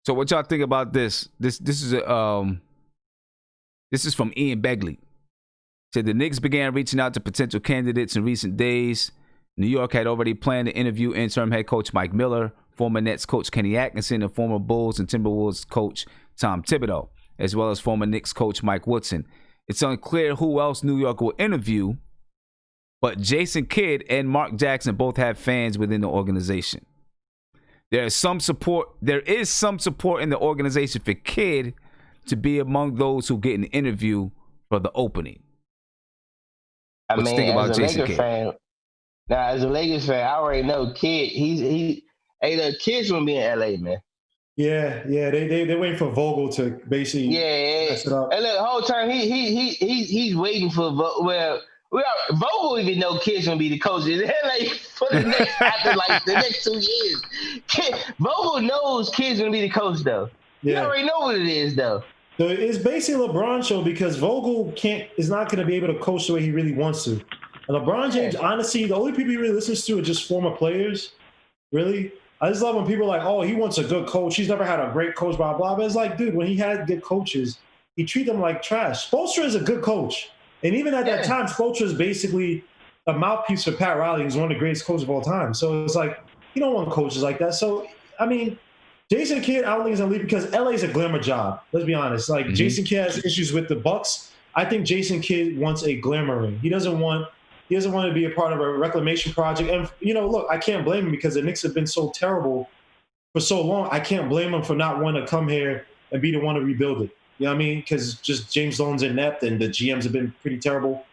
Speaker 1: So what y'all think about this? This is from Ian Begley. Said the Knicks began reaching out to potential candidates in recent days. New York had already planned to interview interim head coach Mike Miller, former Nets coach Kenny Atkinson, and former Bulls and Timberwolves coach Tom Thibodeau, as well as former Knicks coach Mike Woodson. It's unclear who else New York will interview, but Jason Kidd and Mark Jackson both have fans within the organization. There is some support in the organization for Kidd to be among those who get an interview for the opening. What you think about Jason Kidd?
Speaker 2: As a Lakers fan, I already know Kidd. The Kidd's gonna be in LA, man.
Speaker 3: Yeah. They're waiting for Vogel to basically mess it up.
Speaker 2: And look, the whole time he's waiting for Vogel even know Kidd's gonna be the coach in LA for the next 2 years. Vogel knows Kidd's gonna be the coach though. Yeah. You already know what it is though.
Speaker 3: So it's basically a LeBron show, because Vogel is not going to be able to coach the way he really wants to. And LeBron James, honestly, the only people he really listens to are just former players. Really, I just love when people are like, "Oh, he wants a good coach. He's never had a great coach." Blah blah. But it's like, dude, when he had good coaches, he treated them like trash. Spoelstra is a good coach, and even at that time, Spoelstra is basically a mouthpiece for Pat Riley, who's one of the greatest coaches of all time. So it's like, you don't want coaches like that. So I mean, Jason Kidd, I don't think he's gonna leave, because LA is a glamour job. Let's be honest. Like, Jason Kidd has issues with the Bucks. I think Jason Kidd wants a glamour ring. He doesn't want to be a part of a reclamation project. And look, I can't blame him, because the Knicks have been so terrible for so long. I can't blame him for not wanting to come here and be the one to rebuild it. You know what I mean? Because just James Dolan's inept, and the GMs have been pretty terrible.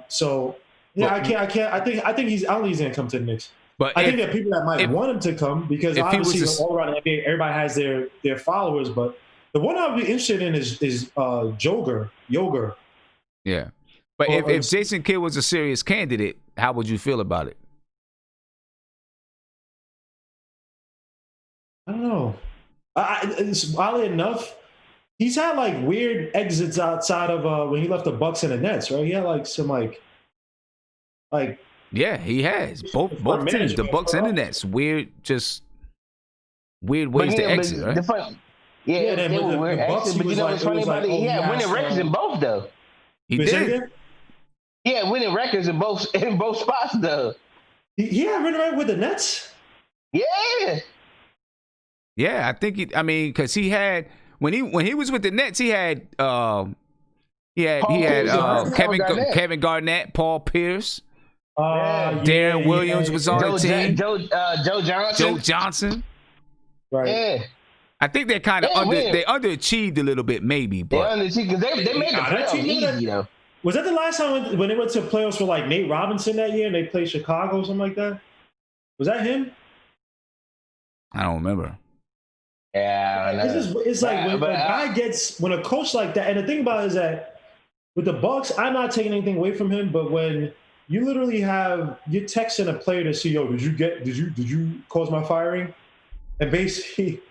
Speaker 3: So yeah, I don't think he's gonna come to the Knicks. But I think there are people that might want him to come, because obviously all around the NBA, everybody has their followers. But the one I'd be interested in is Joger.
Speaker 1: Yeah. But if Jason Kidd was a serious candidate, how would you feel about it?
Speaker 3: I don't know. Oddly enough, he's had like weird exits outside of when he left the Bucks and the Nets, right? He had like some like.
Speaker 1: Yeah, he has both teams, the Bucks and the Nets. Weird ways to exit, right?
Speaker 2: They were weird exits. But you know what's funny about it? He had winning records in both, though.
Speaker 1: He did.
Speaker 2: Yeah, winning records in both spots, though.
Speaker 3: He had winning record with the Nets.
Speaker 2: Yeah.
Speaker 1: Yeah, I think because he had when he was with the Nets, he had Kevin Garnett, Paul Pierce. Darren Williams was on the team. Joe Johnson.
Speaker 3: Right.
Speaker 2: Yeah.
Speaker 1: I think they're kind of underachieved a little bit, maybe. But
Speaker 2: they made the playoffs easy, though.
Speaker 3: Was that the last time when they went to playoffs for like Nate Robinson that year and they played Chicago or something like that? Was that him?
Speaker 1: I don't remember.
Speaker 2: Yeah,
Speaker 3: it's like when a guy gets, when a coach like that, and the thing about it is that with the Bucks, I'm not taking anything away from him, but when you literally you're texting a player to see, yo, did you cause my firing? And basically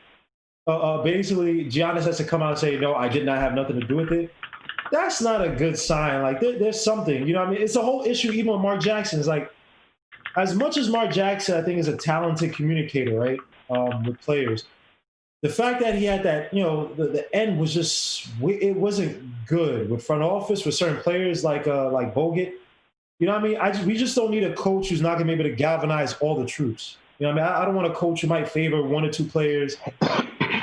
Speaker 3: basically Giannis has to come out and say, no, I did not have nothing to do with it. That's not a good sign. Like there's something, you know what I mean? It's a whole issue even with Mark Jackson. It's like, as much as Mark Jackson, I think, is a talented communicator, right, with players, the fact that he had that, you know, the end was just, it wasn't good with front office, with certain players like Bogut. You know what I mean? We just don't need a coach who's not going to be able to galvanize all the troops. You know what I mean? I don't want a coach who might favor one or two players,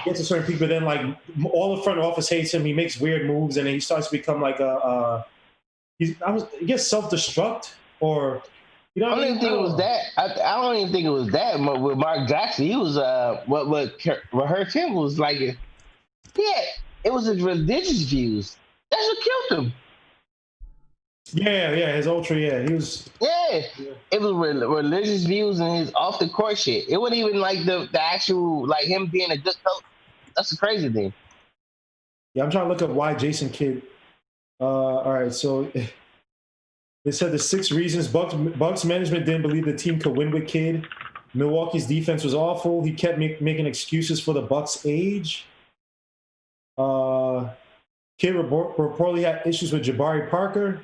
Speaker 3: get to certain people, then like all the front office hates him. He makes weird moves, and then he starts to become like he gets self-destruct, or you know.
Speaker 2: I don't even think it was that. I don't even think it was that with Mark Jackson. He was what hurt him was like, yeah, it was his religious views. That's what killed him.
Speaker 3: Yeah, his ultra, he was.
Speaker 2: Yeah, it was religious views and his off the court shit. It wasn't even like the actual, like him being a good coach. That's the crazy thing.
Speaker 3: Yeah, I'm trying to look up why Jason Kidd. All right, so they said the 6 reasons Bucks management didn't believe the team could win with Kidd. Milwaukee's defense was awful. He kept making excuses for the Bucks' age. Kidd reportedly had issues with Jabari Parker.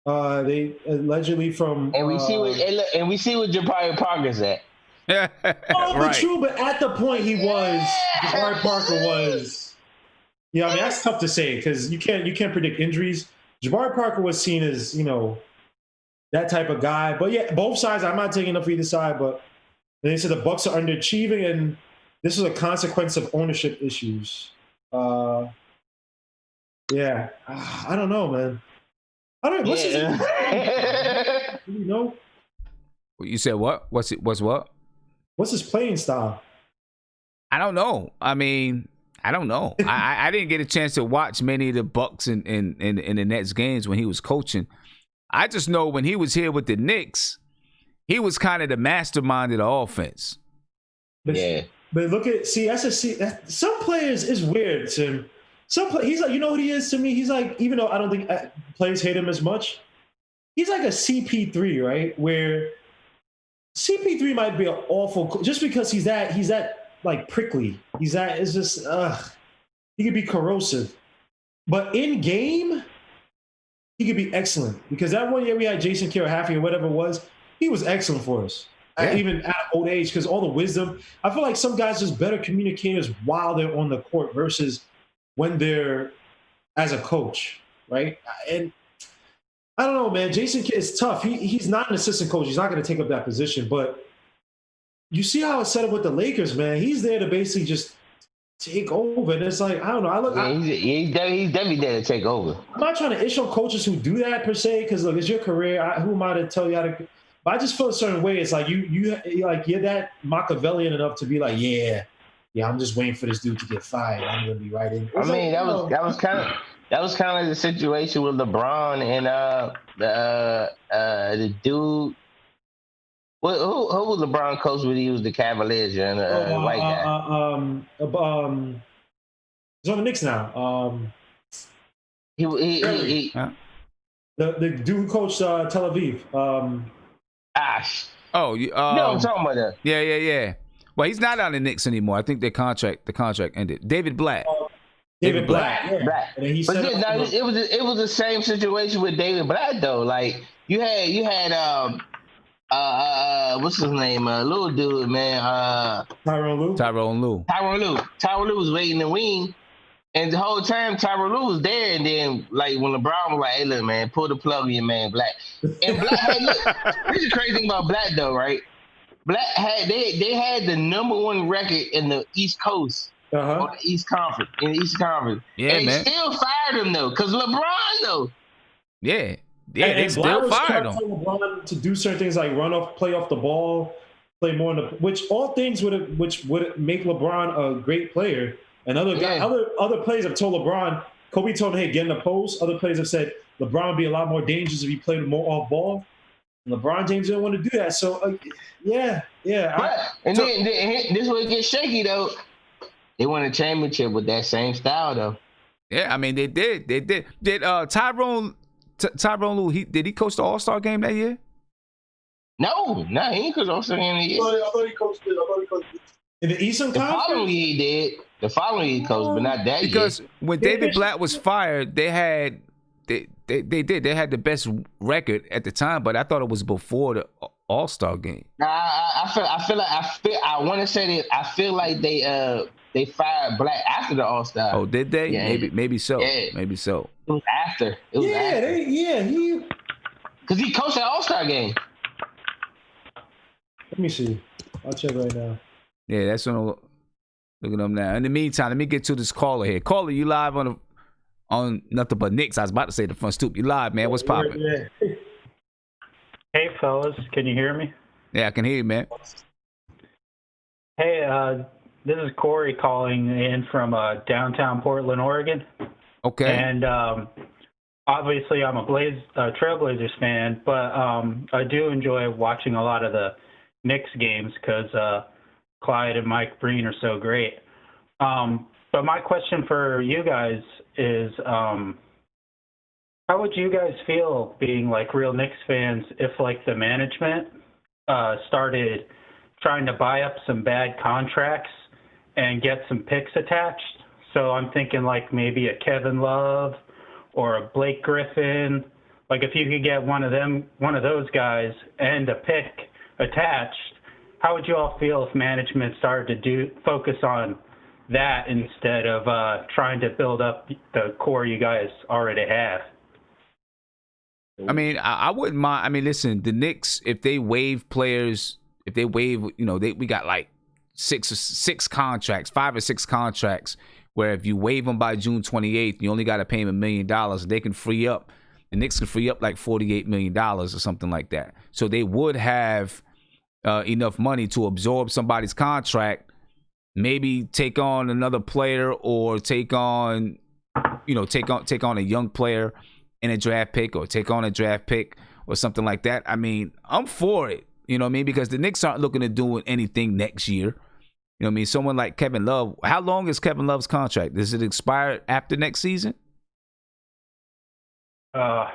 Speaker 3: They allegedly from
Speaker 2: we see what Jabari Parker's at.
Speaker 3: But true, but at the point Jabari Parker was. Yeah, I mean that's tough to say because you can't predict injuries. Jabari Parker was seen as, you know, that type of guy. But yeah, both sides. I'm not taking up for either side, but they said the Bucks are underachieving, and this is a consequence of ownership issues. Yeah, I don't know, man. I don't. What's his? You know?
Speaker 1: You said what? What's what?
Speaker 3: What's his playing style?
Speaker 1: I don't know. I mean, I don't know. I didn't get a chance to watch many of the Bucks in the Nets games when he was coaching. I just know when he was here with the Knicks, he was kind of the mastermind of the offense.
Speaker 3: But look at some players is weird, Tim. He's like, you know what he is to me? He's like, even though I don't think players hate him as much, he's like a CP3, right? Where CP3 might be an awful, just because he's that like prickly. It's just, he could be corrosive. But in game, he could be excellent. Because that one year we had Jason Kidd or Haffey or whatever it was, he was excellent for us. Yeah. Even at old age, because all the wisdom. I feel like some guys just better communicators while they're on the court versus when they're as a coach, right? And I don't know, man. Jason Kidd is tough. He's not an assistant coach. He's not going to take up that position. But you see how it's set up with the Lakers, man. He's there to basically just take over. And it's like, I don't know.
Speaker 2: He's definitely there to take over.
Speaker 3: I'm not trying to issue coaches who do that per se, because look, it's your career. Who am I to tell you how to? But I just feel a certain way. It's like you're that Machiavellian enough to be like, yeah, I'm just waiting for this dude to get fired. I'm gonna be right in.
Speaker 2: I mean, that was kind of the situation with LeBron and the dude. Who was LeBron coach when he was the Cavaliers and the white guy?
Speaker 3: He's on the Knicks now.
Speaker 2: The
Speaker 3: dude who coached Tel Aviv.
Speaker 2: Oh, you know what I'm talking about that.
Speaker 1: Yeah. Well, he's not on the Knicks anymore. I think the contract ended. David Blatt.
Speaker 3: David Blatt.
Speaker 2: Yeah. Blatt. And it was the same situation with David Blatt though. Like you had what's his name? Little dude, man.
Speaker 1: Tyronn Lue.
Speaker 2: Tyronn Lue was waiting in the wing. And the whole time Tyronn Lue was there, and then like when LeBron was like, "Hey, look, man, pull the plug on your man, Black." And Black had this is the crazy thing about Black though, right? Black had they had the #1 record in the East Coast, on the East Conference, in the East Conference.
Speaker 1: Yeah,
Speaker 2: and
Speaker 1: man.
Speaker 2: They still fired him though, because LeBron though.
Speaker 1: Yeah, they still fired him.
Speaker 3: LeBron to do certain things like play off the ball, play more in the, which all things would make LeBron a great player. And other players have told LeBron, Kobe told him, hey, get in the post. Other players have said LeBron would be a lot more dangerous if he played more off ball. And LeBron James didn't want to do that. So, yeah.
Speaker 2: And then this way it gets shaky, though. They won a championship with that same style, though.
Speaker 1: Yeah, I mean, they did. Did Tyronn Lue, did he coach the All-Star game that year?
Speaker 2: No, he ain't coach the All-Star game that year.
Speaker 4: I thought he coached
Speaker 3: In the Eastern
Speaker 2: The
Speaker 3: Conference?
Speaker 2: following year he did. The following year, coach, but not that
Speaker 1: Because
Speaker 2: year.
Speaker 1: when David Blatt was fired, they had the best record at the time, but I thought it was before the All-Star game.
Speaker 2: Nah, I want to say that I feel like they fired Black after the All-Star.
Speaker 1: Oh, did they?
Speaker 2: Yeah.
Speaker 1: Maybe so.
Speaker 2: Yeah.
Speaker 1: Maybe so.
Speaker 2: It was after. Because he coached the All-Star game.
Speaker 3: Let me see. I'll check right now.
Speaker 1: Yeah, that's what I'm looking up now. In the meantime, let me get to this caller here. Caller, you live on nothing but Knicks. I was about to say the front stoop. You live, man. What's popping?
Speaker 3: Yeah.
Speaker 6: Hey, fellas. Can you hear me?
Speaker 1: Yeah, I can hear you, man.
Speaker 6: Hey, this is Corey calling in from downtown Portland, Oregon.
Speaker 1: Okay.
Speaker 6: And obviously, I'm a Trailblazers fan, but I do enjoy watching a lot of the Knicks games because Clyde and Mike Breen are so great. But my question for you guys is, how would you guys feel being like real Knicks fans if like the management started trying to buy up some bad contracts and get some picks attached? So I'm thinking like maybe a Kevin Love or a Blake Griffin. Like if you could get one of those guys and a pick attached, how would you all feel if management started to focus on that instead of trying to build up the core you guys already have?
Speaker 1: I mean, I wouldn't mind. I mean, listen, the Knicks, if they waive players, we got like 5 or 6 contracts where if you waive them by June 28th, you only got to pay them $1 million. They can free up, the Knicks can free up like $48 million or something like that. So they would have enough money to absorb somebody's contract, maybe take on another player or take on a young player in a draft pick or take on a draft pick or something like that. I mean, I'm for it. You know what I mean? Because the Knicks aren't looking to do anything next year. You know what I mean? Someone like Kevin Love, how long is Kevin Love's contract? Does it expire after next season?
Speaker 6: I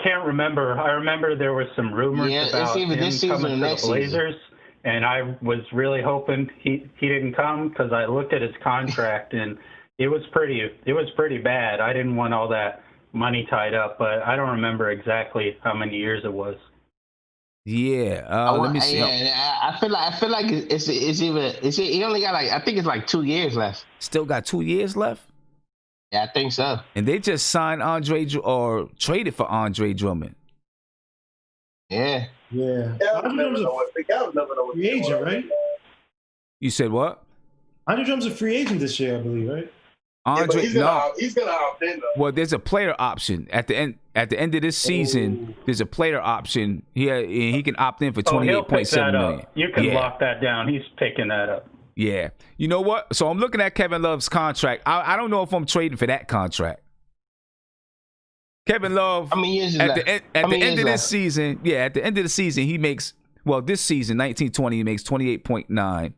Speaker 6: can't remember. I remember there was some rumors about him
Speaker 2: this season
Speaker 6: coming
Speaker 2: or
Speaker 6: to
Speaker 2: next
Speaker 6: the Blazers,
Speaker 2: season.
Speaker 6: and I was really hoping he didn't come because I looked at his contract and it was pretty bad. I didn't want all that money tied up, but I don't remember exactly how many years it was.
Speaker 1: Yeah, let me see.
Speaker 2: I feel like he only got I think it's like 2 years left.
Speaker 1: Still got 2 years left?
Speaker 2: Yeah, I think so.
Speaker 1: And they just signed or traded for Andre Drummond.
Speaker 2: Yeah.
Speaker 4: I'll never know what
Speaker 3: free agent, right?
Speaker 1: You said what?
Speaker 3: Andre Drummond's a free agent this year, I believe, right?
Speaker 1: Andre,
Speaker 4: he's gonna opt in though.
Speaker 1: Well, there's a player option at the end. At the end of this season, there's a player option. He can opt in for $28.7 million.
Speaker 6: You can lock that down. He's picking that up.
Speaker 1: Yeah. You know what? So I'm looking at Kevin Love's contract. I don't know if I'm trading for that contract. Kevin Love.
Speaker 2: How many years is
Speaker 1: at
Speaker 2: left?
Speaker 1: the end of this season? Yeah, at the end of the season, he makes this season 19-20 he makes 28.9.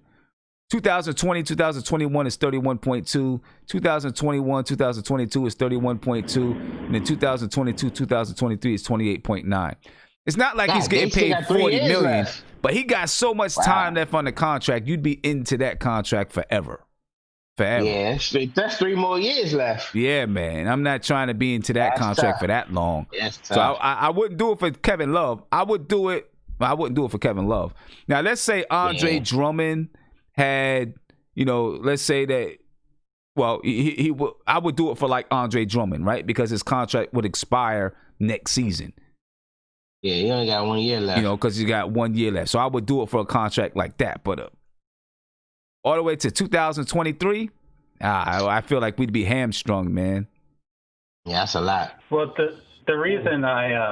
Speaker 1: 2020, 2021 is 31.2. 2021, 2022 is 31.2. And then 2022, 2023 is 28.9. It's not like he's getting paid $40 million, left. But he got so much time left on the contract. You'd be into that contract forever.
Speaker 2: Yeah, that's 3 more years left.
Speaker 1: Yeah, man. I'm not trying to be into that contract for that long. So I wouldn't do it for Kevin Love. I wouldn't do it for Kevin Love. Now, let's say Andre Drummond had, let's say that, I would do it for like Andre Drummond, right? Because his contract would expire next season.
Speaker 2: Yeah, he only got 1 year left.
Speaker 1: Because he got 1 year left. So I would do it for a contract like that. But all the way to 2023, I feel like we'd be hamstrung, man.
Speaker 2: Yeah, that's a lot.
Speaker 6: Well, the reason like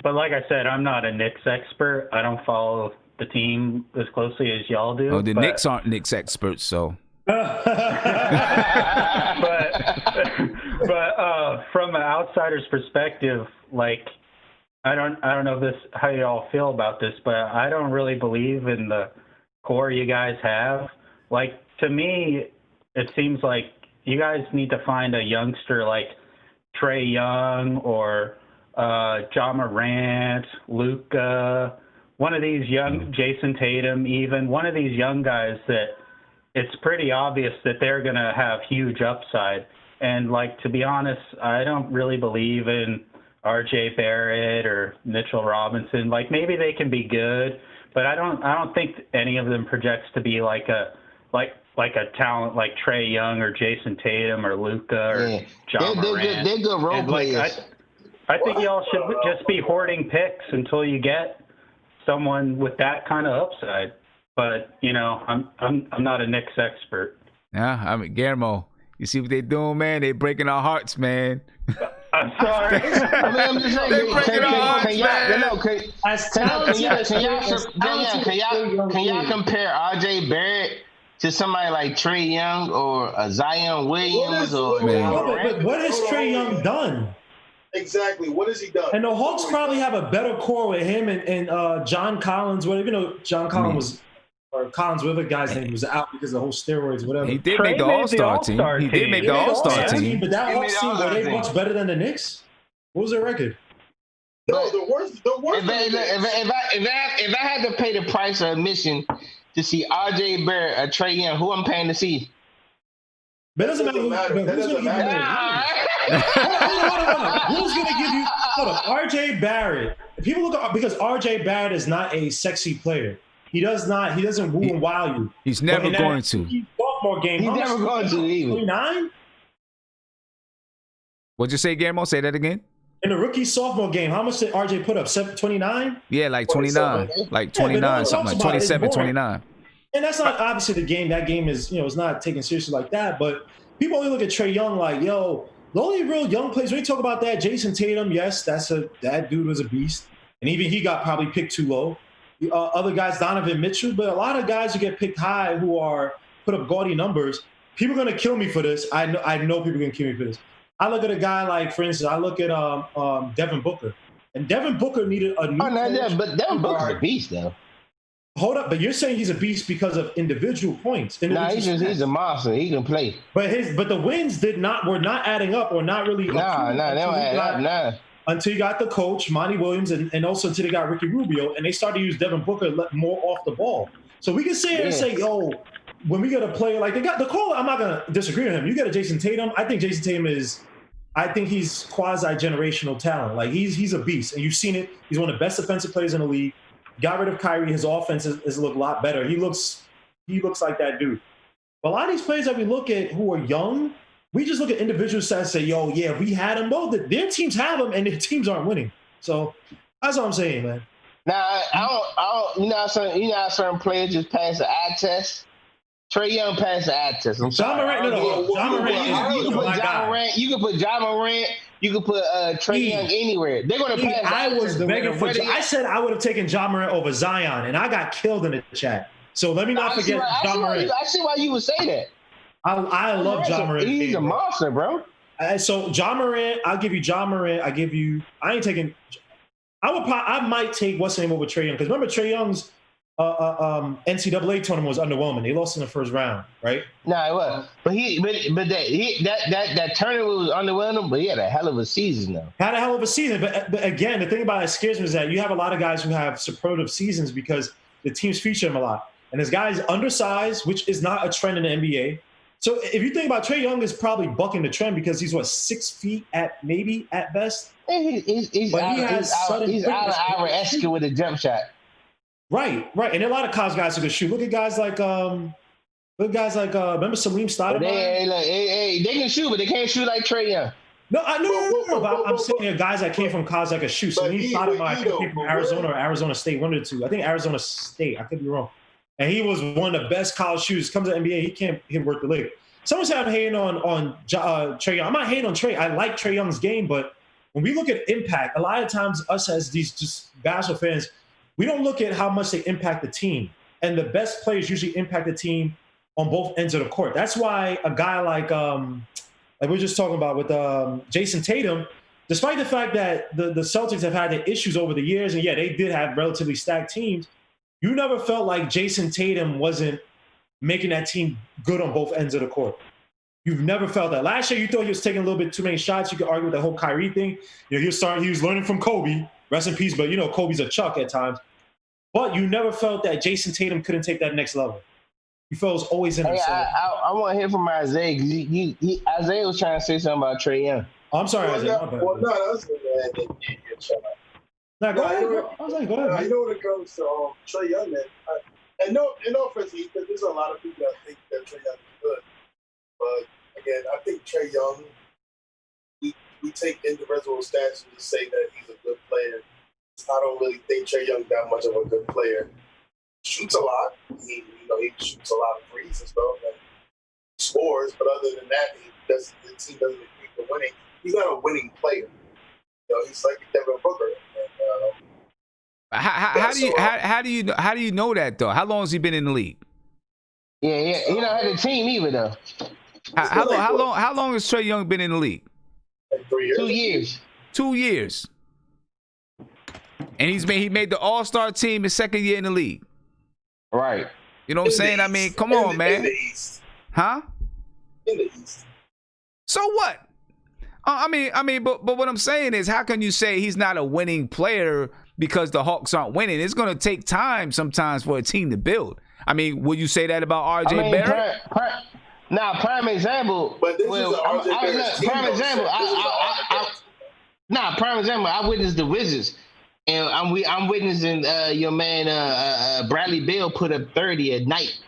Speaker 6: I said, I'm not a Knicks expert. I don't follow the team as closely as y'all do.
Speaker 1: Oh, the Knicks aren't Knicks experts, so.
Speaker 6: but from an outsider's perspective, like I don't know how y'all feel about this, but I don't really believe in the core you guys have. Like to me, it seems like you guys need to find a youngster like Trae Young or Ja Morant, Luka, one of these young Jason Tatum, even one of these young guys that it's pretty obvious that they're going to have huge upside. And like, to be honest, I don't really believe in RJ Barrett or Mitchell Robinson. Like, maybe they can be good, but I don't think any of them projects to be like a talent like Trae Young or Jason Tatum or Luka or John Morant.
Speaker 2: They're good role players.
Speaker 6: I think y'all should just be hoarding picks until you get someone with that kind of upside. But you know, I'm not a Knicks expert.
Speaker 1: Yeah, I mean, Guillermo, you see what they doing, man? They breaking our hearts, man.
Speaker 6: I'm sorry.
Speaker 2: I'm just saying,
Speaker 1: They're breaking our hearts, man.
Speaker 2: Can y'all compare RJ Barrett to somebody like Trae Young or Zion Williams
Speaker 3: but what has Trae Young done?
Speaker 4: Exactly. What has he done?
Speaker 3: And the Hawks probably have a better core with him and John Collins. Whatever, you know, John Collins was, or Collins, whatever the guy's name was out because of the whole steroids, whatever.
Speaker 1: He did make the All-Star team. He did make the All-Star team.
Speaker 3: But that Hawks team, were they much better than the Knicks? What was their record?
Speaker 4: No, the worst.
Speaker 2: If I had to pay the price of admission to see RJ Barrett or Trae Young, who I'm paying to see?
Speaker 3: But it doesn't matter. Who's going to give you Who's going to give you? Hold up, RJ Barrett. People look at, because RJ Barrett is not a sexy player. He doesn't woo and wow you.
Speaker 1: He's never going to.
Speaker 3: Sophomore game.
Speaker 2: He's never going to either.
Speaker 3: 29?
Speaker 1: What'd you say, Guillermo? Say that again.
Speaker 3: In the rookie sophomore game, how much did RJ put up? 29?
Speaker 1: Yeah, like 29. Like 29, something like 27, 29.
Speaker 3: And that's not obviously the game. That game is, it's not taken seriously like that. But people only look at Trae Young like, yo, the only real young players, when you talk about that, Jason Tatum, yes, that dude was a beast. And even he got probably picked too low. Other guys, Donovan Mitchell, but a lot of guys who get picked high who are put up gaudy numbers, people are going to kill me for this. I know people are going to kill me for this. I look at a guy like, for instance, I look at Devin Booker. And Devin Booker needed a new coach.
Speaker 2: But Devin Booker's a beast, though.
Speaker 3: Hold up, but you're saying he's a beast because of individual points. He's
Speaker 2: a monster. He can play.
Speaker 3: But the wins were not adding up or not really.
Speaker 2: They don't add up.
Speaker 3: Until you got the coach, Monty Williams, and also until they got Ricky Rubio, and they started to use Devin Booker more off the ball. So we can sit here and say, yo, when we get a player like they got the call, I'm not gonna disagree with him. You got a Jason Tatum. I think Jason Tatum he's quasi-generational talent. Like he's a beast, and you've seen it. He's one of the best defensive players in the league. Got rid of Kyrie, his offense has looked a lot better. He looks like that dude. But a lot of these players that we look at who are young, we just look at individual stats and say, yo, yeah, we had them both. Their teams have them, and their teams aren't winning. So that's what I'm saying, man.
Speaker 2: Now, I don't. You know how certain players just pass the eye test. Trae Young passed the eye test.
Speaker 3: John Morant,
Speaker 2: You can put John Morant. You can put Trae Young anywhere. They're going to pass.
Speaker 3: I was begging for. I said I would have taken John Morant over Zion, and I got killed in the chat. So let me not forget John Morant.
Speaker 2: I see why you would say that.
Speaker 3: I love John Morant.
Speaker 2: He's a monster, bro.
Speaker 3: So John Morant, I'll give you John Morant. I ain't taking. I might take what's the name over Trae Young, because remember Trae Young's NCAA tournament was underwhelming. They lost in the first round, right?
Speaker 2: No, it was. But that tournament was underwhelming. But he had a hell of a season, though.
Speaker 3: Had a hell of a season, but again, the thing about it scares me is that you have a lot of guys who have superlative seasons because the teams feature them a lot, and this guy's undersized, which is not a trend in the NBA. So if you think about Trae Young, is probably bucking the trend because he's 6 feet at best.
Speaker 2: He's out of Ira Esker with a jump shot.
Speaker 3: Right. And a lot of college guys who can shoot. Look at guys like remember Salim Stoudemire?
Speaker 2: They can shoot, but they can't shoot like Trae Young.
Speaker 3: No. But I'm saying there are guys that came from college that can shoot. Salim Stoudemire came from Arizona or Arizona State, one of the two. I think Arizona State. I could be wrong. And he was one of the best college shooters. Comes to the NBA, he can't work the league. Someone said I'm hating on Trae Young. I'm not hating on Trae. I like Trae Young's game, but when we look at impact, a lot of times us as these just basketball fans, we don't look at how much they impact the team. And the best players usually impact the team on both ends of the court. That's why a guy like we're just talking about with Jason Tatum, despite the fact that the Celtics have had the issues over the years, and yeah, they did have relatively stacked teams, you never felt like Jason Tatum wasn't making that team good on both ends of the court. You've never felt that. Last year, you thought he was taking a little bit too many shots. You could argue with the whole Kyrie thing. He was learning from Kobe. Rest in peace, but Kobe's a chuck at times. But you never felt that Jason Tatum couldn't take that next level. You felt it was always in him.
Speaker 2: Hey, I want to hear from Isaiah because Isaiah was trying to say something about Trae Young.
Speaker 3: I'm sorry, Isaiah. My bad.
Speaker 4: Well, no, that's
Speaker 3: Nah, go ahead. I was like, go ahead.
Speaker 4: You know, when it comes to Trae Young, man, and no offense, because there's a lot of people that think that Trae Young is good. But again, I think Trae Young, we take individual stats and just say that he's a good player. I don't really think Trae Young that much of a good player. Shoots a lot. He shoots a lot of threes and stuff and scores. But other than that, the team doesn't agree to winning. He's not a winning player. He's like Devin Booker. And,
Speaker 1: how do you know that though? How long has he been in the league?
Speaker 2: Yeah. He don't have a team either though.
Speaker 1: How long has Trae Young been in the league?
Speaker 4: Like 3 years.
Speaker 2: 2 years.
Speaker 1: 2 years. And he made the All-Star team his second year in the league.
Speaker 2: Right.
Speaker 1: You know what I'm saying? I mean, come on, man.
Speaker 4: In the East.
Speaker 1: Huh?
Speaker 4: In the East.
Speaker 1: So what? But what I'm saying is, how can you say he's not a winning player because the Hawks aren't winning? It's going to take time sometimes for a team to build. I mean, would you say that about R.J. Barrett?
Speaker 2: Prime example.
Speaker 4: But this is an R.J. Barrett team.
Speaker 2: Prime example. Prime example. I witnessed the Wizards, and I'm witnessing your man Bradley Beal put up 30 at night.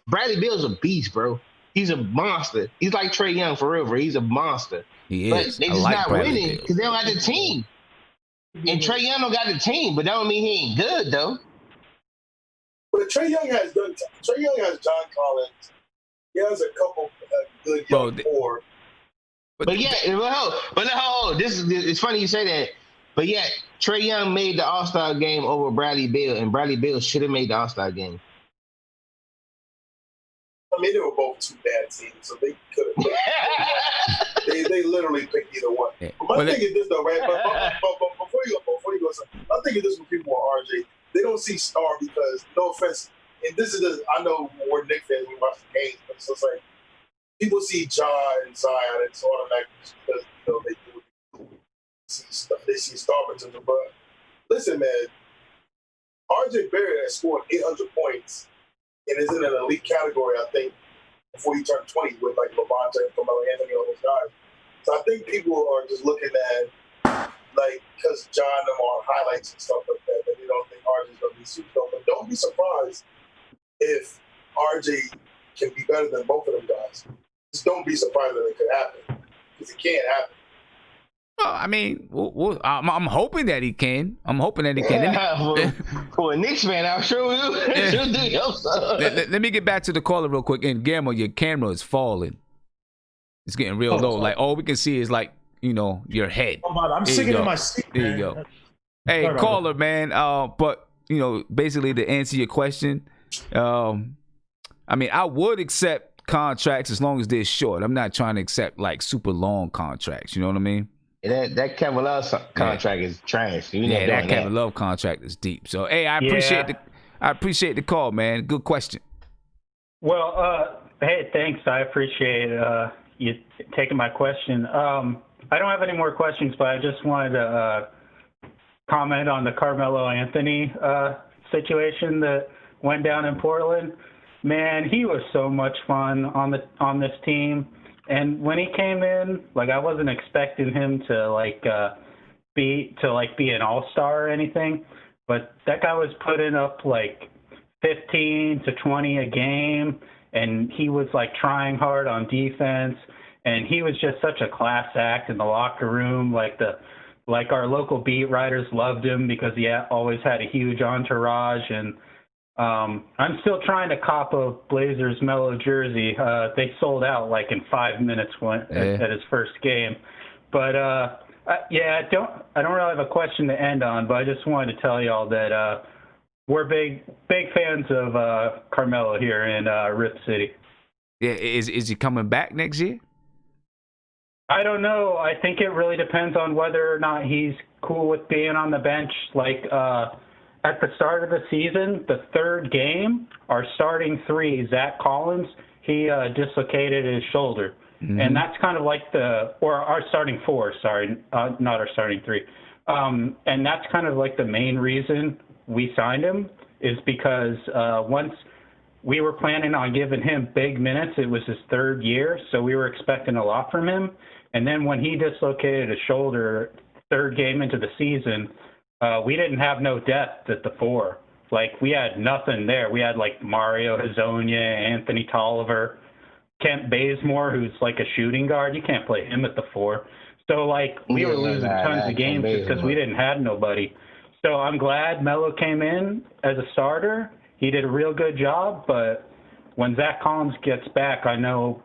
Speaker 2: Bradley Beal's a beast, bro. He's a monster. He's like Trae Young for real. He's a monster.
Speaker 1: He
Speaker 2: but
Speaker 1: is.
Speaker 2: they just not winning because they don't have the team. And Trae Young don't got the team, but that don't mean he ain't good though.
Speaker 4: But Trae Young has John Collins. He has a couple good young core.
Speaker 2: But it's funny you say that. But yeah, Trae Young made the All-Star game over Bradley Beal, and Bradley Beal should have made the All-Star game.
Speaker 4: I mean, they were both two bad teams, so they could have. they literally picked either one. Yeah. But my thing is this, though, right? But before you go, I think this when people are RJ, they don't see star because, no offense, and this is I know we're Knicks fans, we watch the games, but it's just like people see Ja and Zion, and it's automatic because they see star potential. But listen, man, RJ Barrett has scored 800 points. And is in an elite category, I think, before he turned 20 with like LeBron James, Carmelo Anthony, all those guys. So I think people are just looking at, like, because John them on highlights and stuff like that, they don't think RJ's going to be super dope. But don't be surprised if RJ can be better than both of them guys. Just don't be surprised that it could happen, because it can't happen.
Speaker 1: Well, I mean, I'm hoping that he can. I'm hoping that he can.
Speaker 2: For a Knicks fan, I'm sure he'll do your stuff.
Speaker 1: Let me get back to the caller real quick. And Guillermo, your camera is falling. It's getting real low. Like all we can see is like your head.
Speaker 3: I'm sitting in my seat.
Speaker 1: There you go. Hey, caller, man. But basically to answer your question, I mean, I would accept contracts as long as they're short. I'm not trying to accept like super long contracts. You know what I mean?
Speaker 2: That Kevin Love contract is trash.
Speaker 1: That Kevin Love contract is deep. So, hey, I appreciate the call, man. Good question.
Speaker 6: Well, hey, thanks. I appreciate you taking my question. I don't have any more questions, but I just wanted to comment on the Carmelo Anthony situation that went down in Portland. Man, he was so much fun on this team. And when he came in, like I wasn't expecting him to be an all-star or anything, but that guy was putting up like 15 to 20 a game, and he was like trying hard on defense, and he was just such a class act in the locker room. Like our local beat writers loved him because he always had a huge entourage. And I'm still trying to cop a Blazers Melo jersey. They sold out like in 5 minutes at his first game. But I don't really have a question to end on, but I just wanted to tell y'all that we're big fans of Carmelo here in Rip City.
Speaker 1: Yeah, is he coming back next year?
Speaker 6: I don't know. I think it really depends on whether or not he's cool with being on the bench. Like at the start of the season, the third game, our starting three, Zach Collins, he dislocated his shoulder. Mm-hmm. And that's kind of like our starting four, not our starting three. And that's kind of like the main reason we signed him. is because once we were planning on giving him big minutes, it was his third year, so we were expecting a lot from him. And then when he dislocated his shoulder, third game into the season, we didn't have no depth at the 4. Like, we had nothing there. We had, like, Mario Hezonja, Anthony Tolliver, Kent Bazemore, who's, like, a shooting guard. You can't play him at the 4. So, like, we were losing tons of games just because we didn't have nobody. So I'm glad Melo came in as a starter. He did a real good job, but when Zach Collins gets back, I know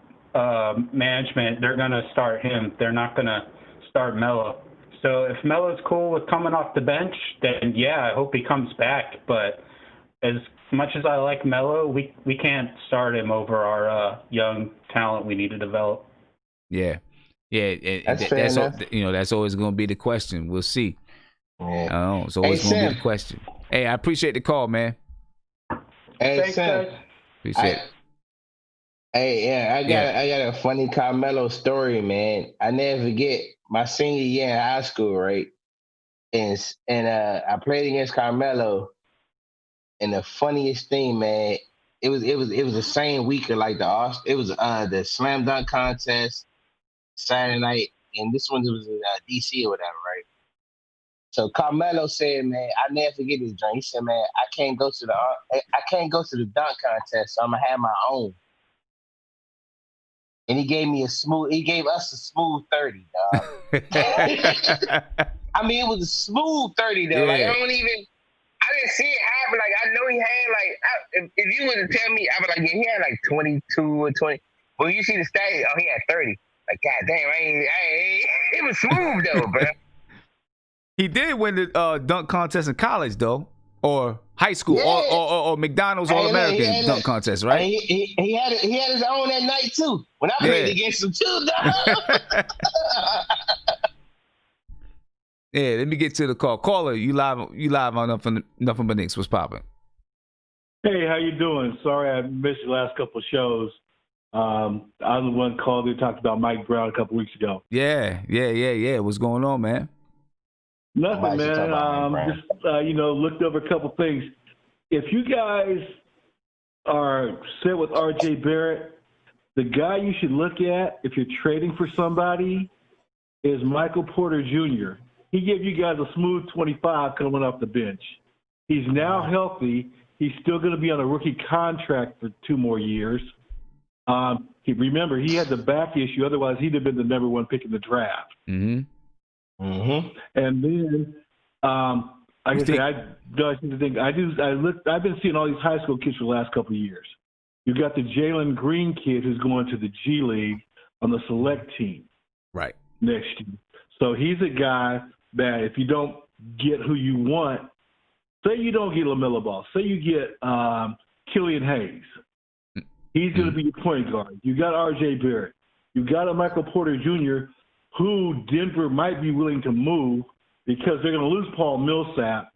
Speaker 6: management, they're going to start him. They're not going to start Melo. So if Melo's cool with coming off the bench, then yeah, I hope he comes back. But as much as I like Melo, we can't start him over our young talent we need to develop.
Speaker 1: Yeah. That's that's always going to be the question. We'll see. Yeah. It's always going to be the question. Hey, I appreciate the call, man.
Speaker 2: Hey,
Speaker 6: thanks,
Speaker 2: Sam.
Speaker 6: guys.
Speaker 1: Appreciate it.
Speaker 2: Hey, yeah, I got a funny Carmelo story, man. I never forget my senior year in high school, right? And I played against Carmelo, and the funniest thing, man, it was the same week of like the slam dunk contest Saturday night, and this one was in DC or whatever, right? So Carmelo said, man, I never forget this drink. He said, man, I can't go to the dunk contest, so I'm gonna have my own. And he gave us a smooth 30, dog. I mean, it was a smooth 30, though.
Speaker 1: Yeah.
Speaker 2: Like, I didn't see it happen. Like, I know he had, if you were to tell me, I was like, yeah, he had like 22 or 20. When you see the stat, he had 30. Like, God damn, it was smooth, though, bro.
Speaker 1: He did win the dunk contest in college, though, or high school,
Speaker 2: Yeah.
Speaker 1: or McDonald's All-American dunk contest, right?
Speaker 2: He had his own that night too. When I played against him too, dog.
Speaker 1: Yeah, let me get to the call. Caller, you live on Nothing But Knicks. What's popping?
Speaker 7: Hey, how you doing? Sorry I missed the last couple of shows. I was the one called and talked about Mike Brown a couple weeks ago.
Speaker 1: Yeah. What's going on, man?
Speaker 7: Nothing, man. Just looked over a couple things. If you guys are set with R.J. Barrett, the guy you should look at if you're trading for somebody is Michael Porter Jr. He gave you guys a smooth 25 coming off the bench. He's now healthy. He's still going to be on a rookie contract for 2 more years. Remember, he had the back issue. Otherwise, he'd have been the number 1 pick in the draft.
Speaker 1: Mm-hmm.
Speaker 7: Mm-hmm. And then, I've been seeing all these high school kids for the last couple of years. You got the Jalen Green kid who's going to the G League on the select team,
Speaker 1: right,
Speaker 7: next year. So he's a guy that if you don't get who you want, say you don't get LaMelo Ball, say you get Killian Hayes, he's going to be your point guard. You got R.J. Barrett. You got a Michael Porter Jr. who Denver might be willing to move because they're going to lose Paul Millsap,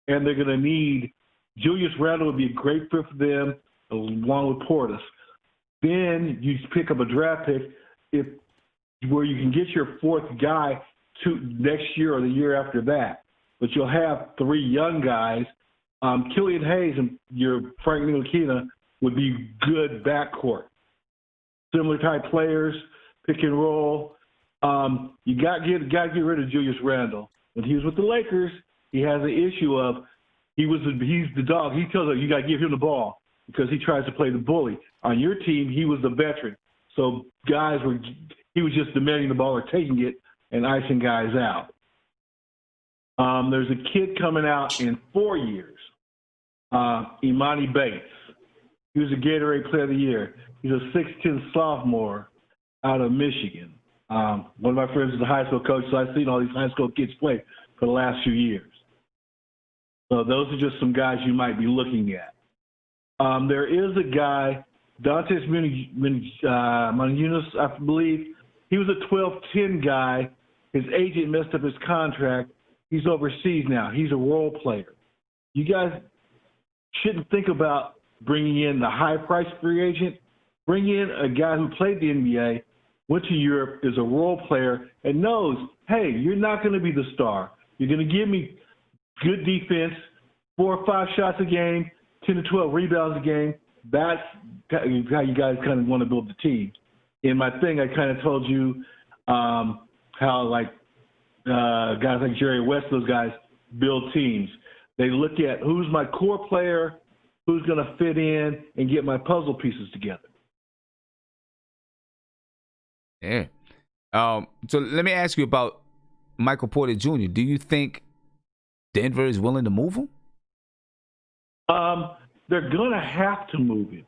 Speaker 7: and they're going to need Julius Randle would be a great fit for them along with Portis. Then you pick up a draft pick where you can get your 4th guy next year or the year after that. But you'll have 3 young guys. Killian Hayes and your Frank Ntilikina would be good backcourt. Similar type players, pick and roll. You got to get rid of Julius Randle. When he was with the Lakers, he has the issue of he's the dog. He tells you got to give him the ball because he tries to play the bully. On your team, he was the veteran. So he was just demanding the ball or taking it and icing guys out. There's a kid coming out in 4 years, Imani Bates. He was a Gatorade Player of the Year. He's a 6'10" sophomore out of Michigan. One of my friends is a high school coach, so I've seen all these high school kids play for the last few years. So those are just some guys you might be looking at. There is a guy, Dantes Manunas, I believe. He was a 12-10 guy. His agent messed up his contract. He's overseas now. He's a role player. You guys shouldn't think about bringing in the high-priced free agent. Bring in a guy who played the NBA, went to Europe, is a role player, and knows, hey, you're not going to be the star. You're going to give me good defense, 4 or 5 shots a game, 10 to 12 rebounds a game. That's how you guys kind of want to build the team. In my thing, I kind of told you how like guys like Jerry West, those guys build teams. They look at who's my core player, who's going to fit in and get my puzzle pieces together.
Speaker 1: Yeah. So let me ask you about Michael Porter Jr. Do you think Denver is willing to move him?
Speaker 7: They're going to have to move him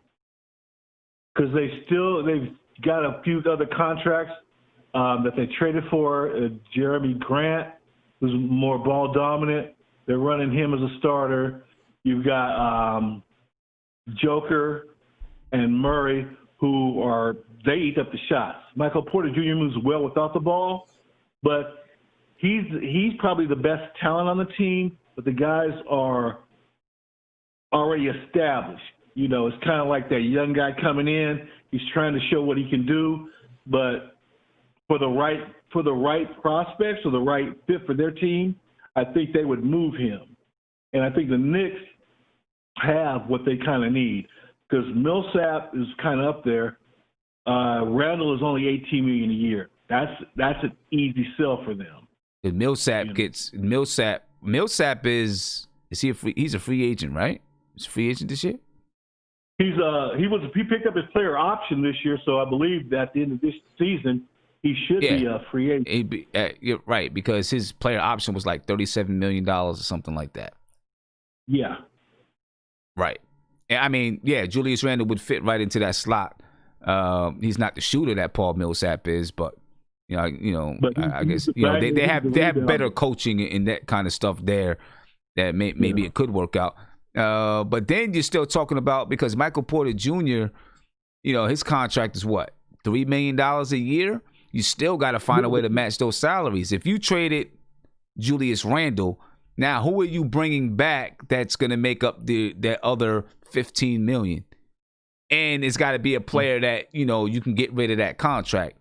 Speaker 7: because they've got a few other contracts that they traded for. Jeremy Grant, who's more ball dominant. They're running him as a starter. You've got Joker and Murray, they eat up the shots. Michael Porter Jr. moves well without the ball, but he's probably the best talent on the team, but the guys are already established. You know, it's kind of like that young guy coming in. He's trying to show what he can do, but for the right prospects or the right fit for their team, I think they would move him. And I think the Knicks have what they kind of need because Millsap is kind of up there. Randall is only $18 million a year. That's an easy sell for them.
Speaker 1: If Millsap he's a free agent, right? He's a free agent this year?
Speaker 7: He picked up his player option this year, so I believe that at the end of this season he should be a free agent.
Speaker 1: You're right, because his player option was like $37 million or something like that.
Speaker 7: Yeah.
Speaker 1: Right. I mean, yeah, Julius Randle would fit right into that slot. He's not the shooter that Paul Millsap is, but I guess they have better coaching in that kind of stuff there. That maybe it could work out. But then you're still talking about, because Michael Porter Jr., his contract is what, $3 million a year? You still got to find a way to match those salaries. If you traded Julius Randle, now who are you bringing back that's going to make up that other $15 million? And it's got to be a player that, you can get rid of that contract.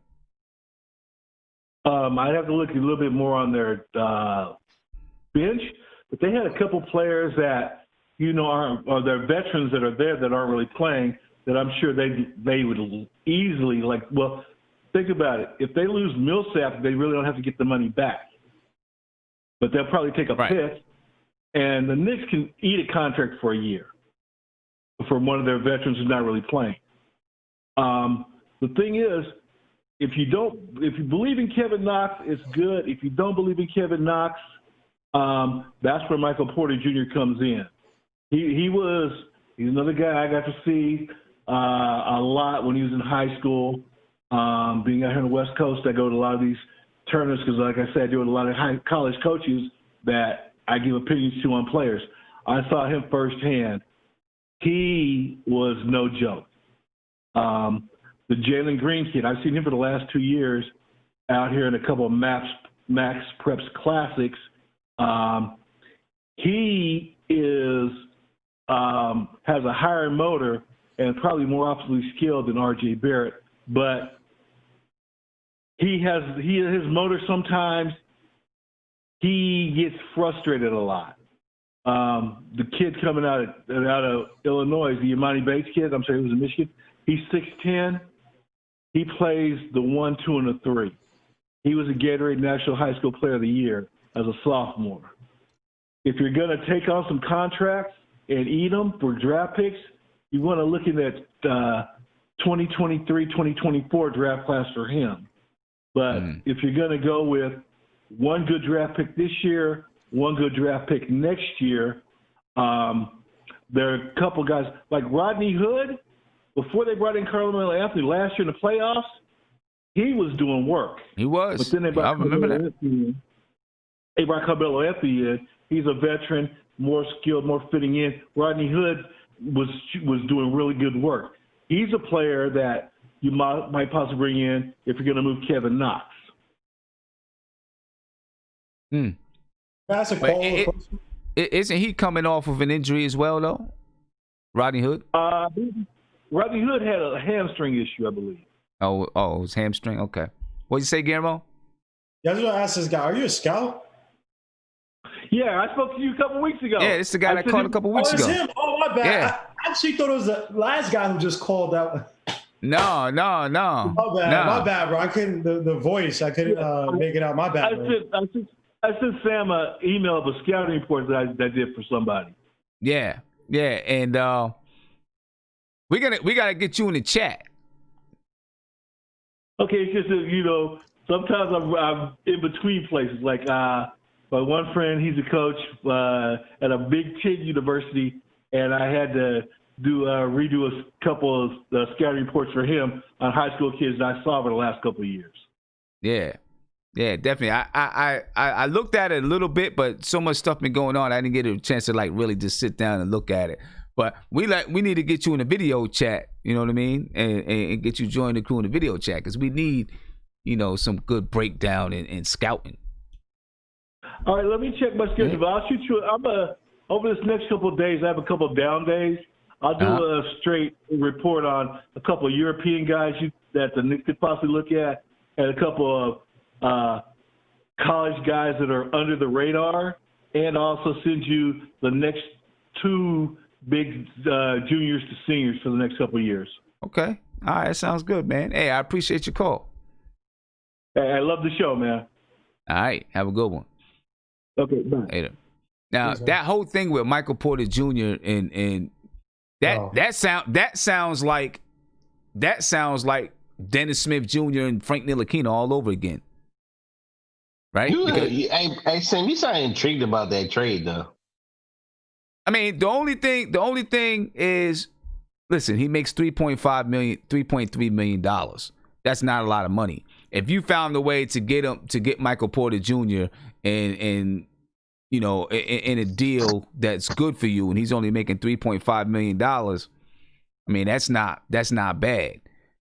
Speaker 7: I'd have to look a little bit more on their bench, but they had a couple players that, are they're veterans that are there that aren't really playing, that I'm sure they would easily, think about it. If they lose Millsap, they really don't have to get the money back. But they'll probably take a pick, and the Knicks can eat a contract for a year for one of their veterans who's not really playing. The thing is, if you believe in Kevin Knox, it's good. If you don't believe in Kevin Knox, that's where Michael Porter Jr. comes in. He's another guy I got to see a lot when he was in high school. Being out here on the West Coast, I go to a lot of these tournaments because, like I said, I do with a lot of college coaches that I give opinions to on players. I saw him firsthand. He was no joke. The Jalen Green kid, I've seen him for the last 2 years out here in a couple of Max Preps Classics. He has a higher motor and probably more offensively skilled than R.J. Barrett, but his motor sometimes he gets frustrated a lot. The kid coming out of Illinois, the Imani Bates kid, I'm sorry, he was in Michigan. He's 6'10". He plays the 1, 2, and the 3. He was a Gatorade National High School Player of the Year as a sophomore. If you're going to take on some contracts and eat them for draft picks, you want to look at that 2023, 2024 draft class for him. But if you're going to go with one good draft pick this year, one good draft pick next year, there are a couple guys like Rodney Hood. Before they brought in Carmelo Anthony last year in the playoffs, he was doing work.
Speaker 1: He was.
Speaker 7: But then they brought Carmelo Anthony in. He's a veteran, more skilled, more fitting in. Rodney Hood was doing really good work. He's a player that you might possibly bring in if you're going to move Kevin Knox.
Speaker 3: That's a quality question.
Speaker 1: Isn't he coming off of an injury as well, though? Rodney Hood?
Speaker 7: Rodney Hood had a hamstring issue, I believe.
Speaker 1: Oh, it was hamstring? Okay. What'd you say, Guillermo?
Speaker 3: Yeah, I was going to ask this guy, are you a scout?
Speaker 7: Yeah, I spoke to you a couple weeks ago.
Speaker 1: Yeah, this is the guy that called a couple weeks
Speaker 3: it's
Speaker 1: ago.
Speaker 3: him. Oh, my bad.
Speaker 1: Yeah.
Speaker 3: I actually thought it was the last guy who just called that one.
Speaker 1: No.
Speaker 3: My bad, bro. I couldn't, the voice, I couldn't make it out. My bad,
Speaker 7: I sent Sam an email of a scouting report that I did for somebody.
Speaker 1: Yeah, and we gotta get you in the chat.
Speaker 7: Okay, it's just that, sometimes I'm in between places. Like my one friend, he's a coach at a Big Ten university, and I had to redo a couple of scouting reports for him on high school kids that I saw over the last couple of years.
Speaker 1: Yeah, definitely. I looked at it a little bit, but so much stuff been going on, I didn't get a chance to like really just sit down and look at it. But we need to get you in the video chat. You know what I mean, and get you join the crew in the video chat because we need some good breakdown and scouting.
Speaker 7: All right, let me check my schedule. Yeah. I'll shoot you. Over this next couple of days, I have a couple of down days. I'll do a straight report on a couple of European guys that the Knicks could possibly look at, and a couple of college guys that are under the radar, and also send you the next two big juniors to seniors for the next couple of years.
Speaker 1: Okay. All right. That sounds good, man. Hey, I appreciate your call.
Speaker 7: Hey, I love the show, man.
Speaker 1: All right. Have a good one.
Speaker 7: Okay, bye.
Speaker 1: Later. Now, that whole thing with Michael Porter Jr. and that sounds like Dennis Smith Jr. and Frank Ntilikina all over again. Right?
Speaker 2: Hey, Sam, you sound intrigued about that trade, though.
Speaker 1: I mean, the only thing is, listen, he makes $3.3 million. That's not a lot of money. If you found a way to get Michael Porter Jr. in a deal that's good for you, and he's only making $3.5 million, I mean, that's not bad.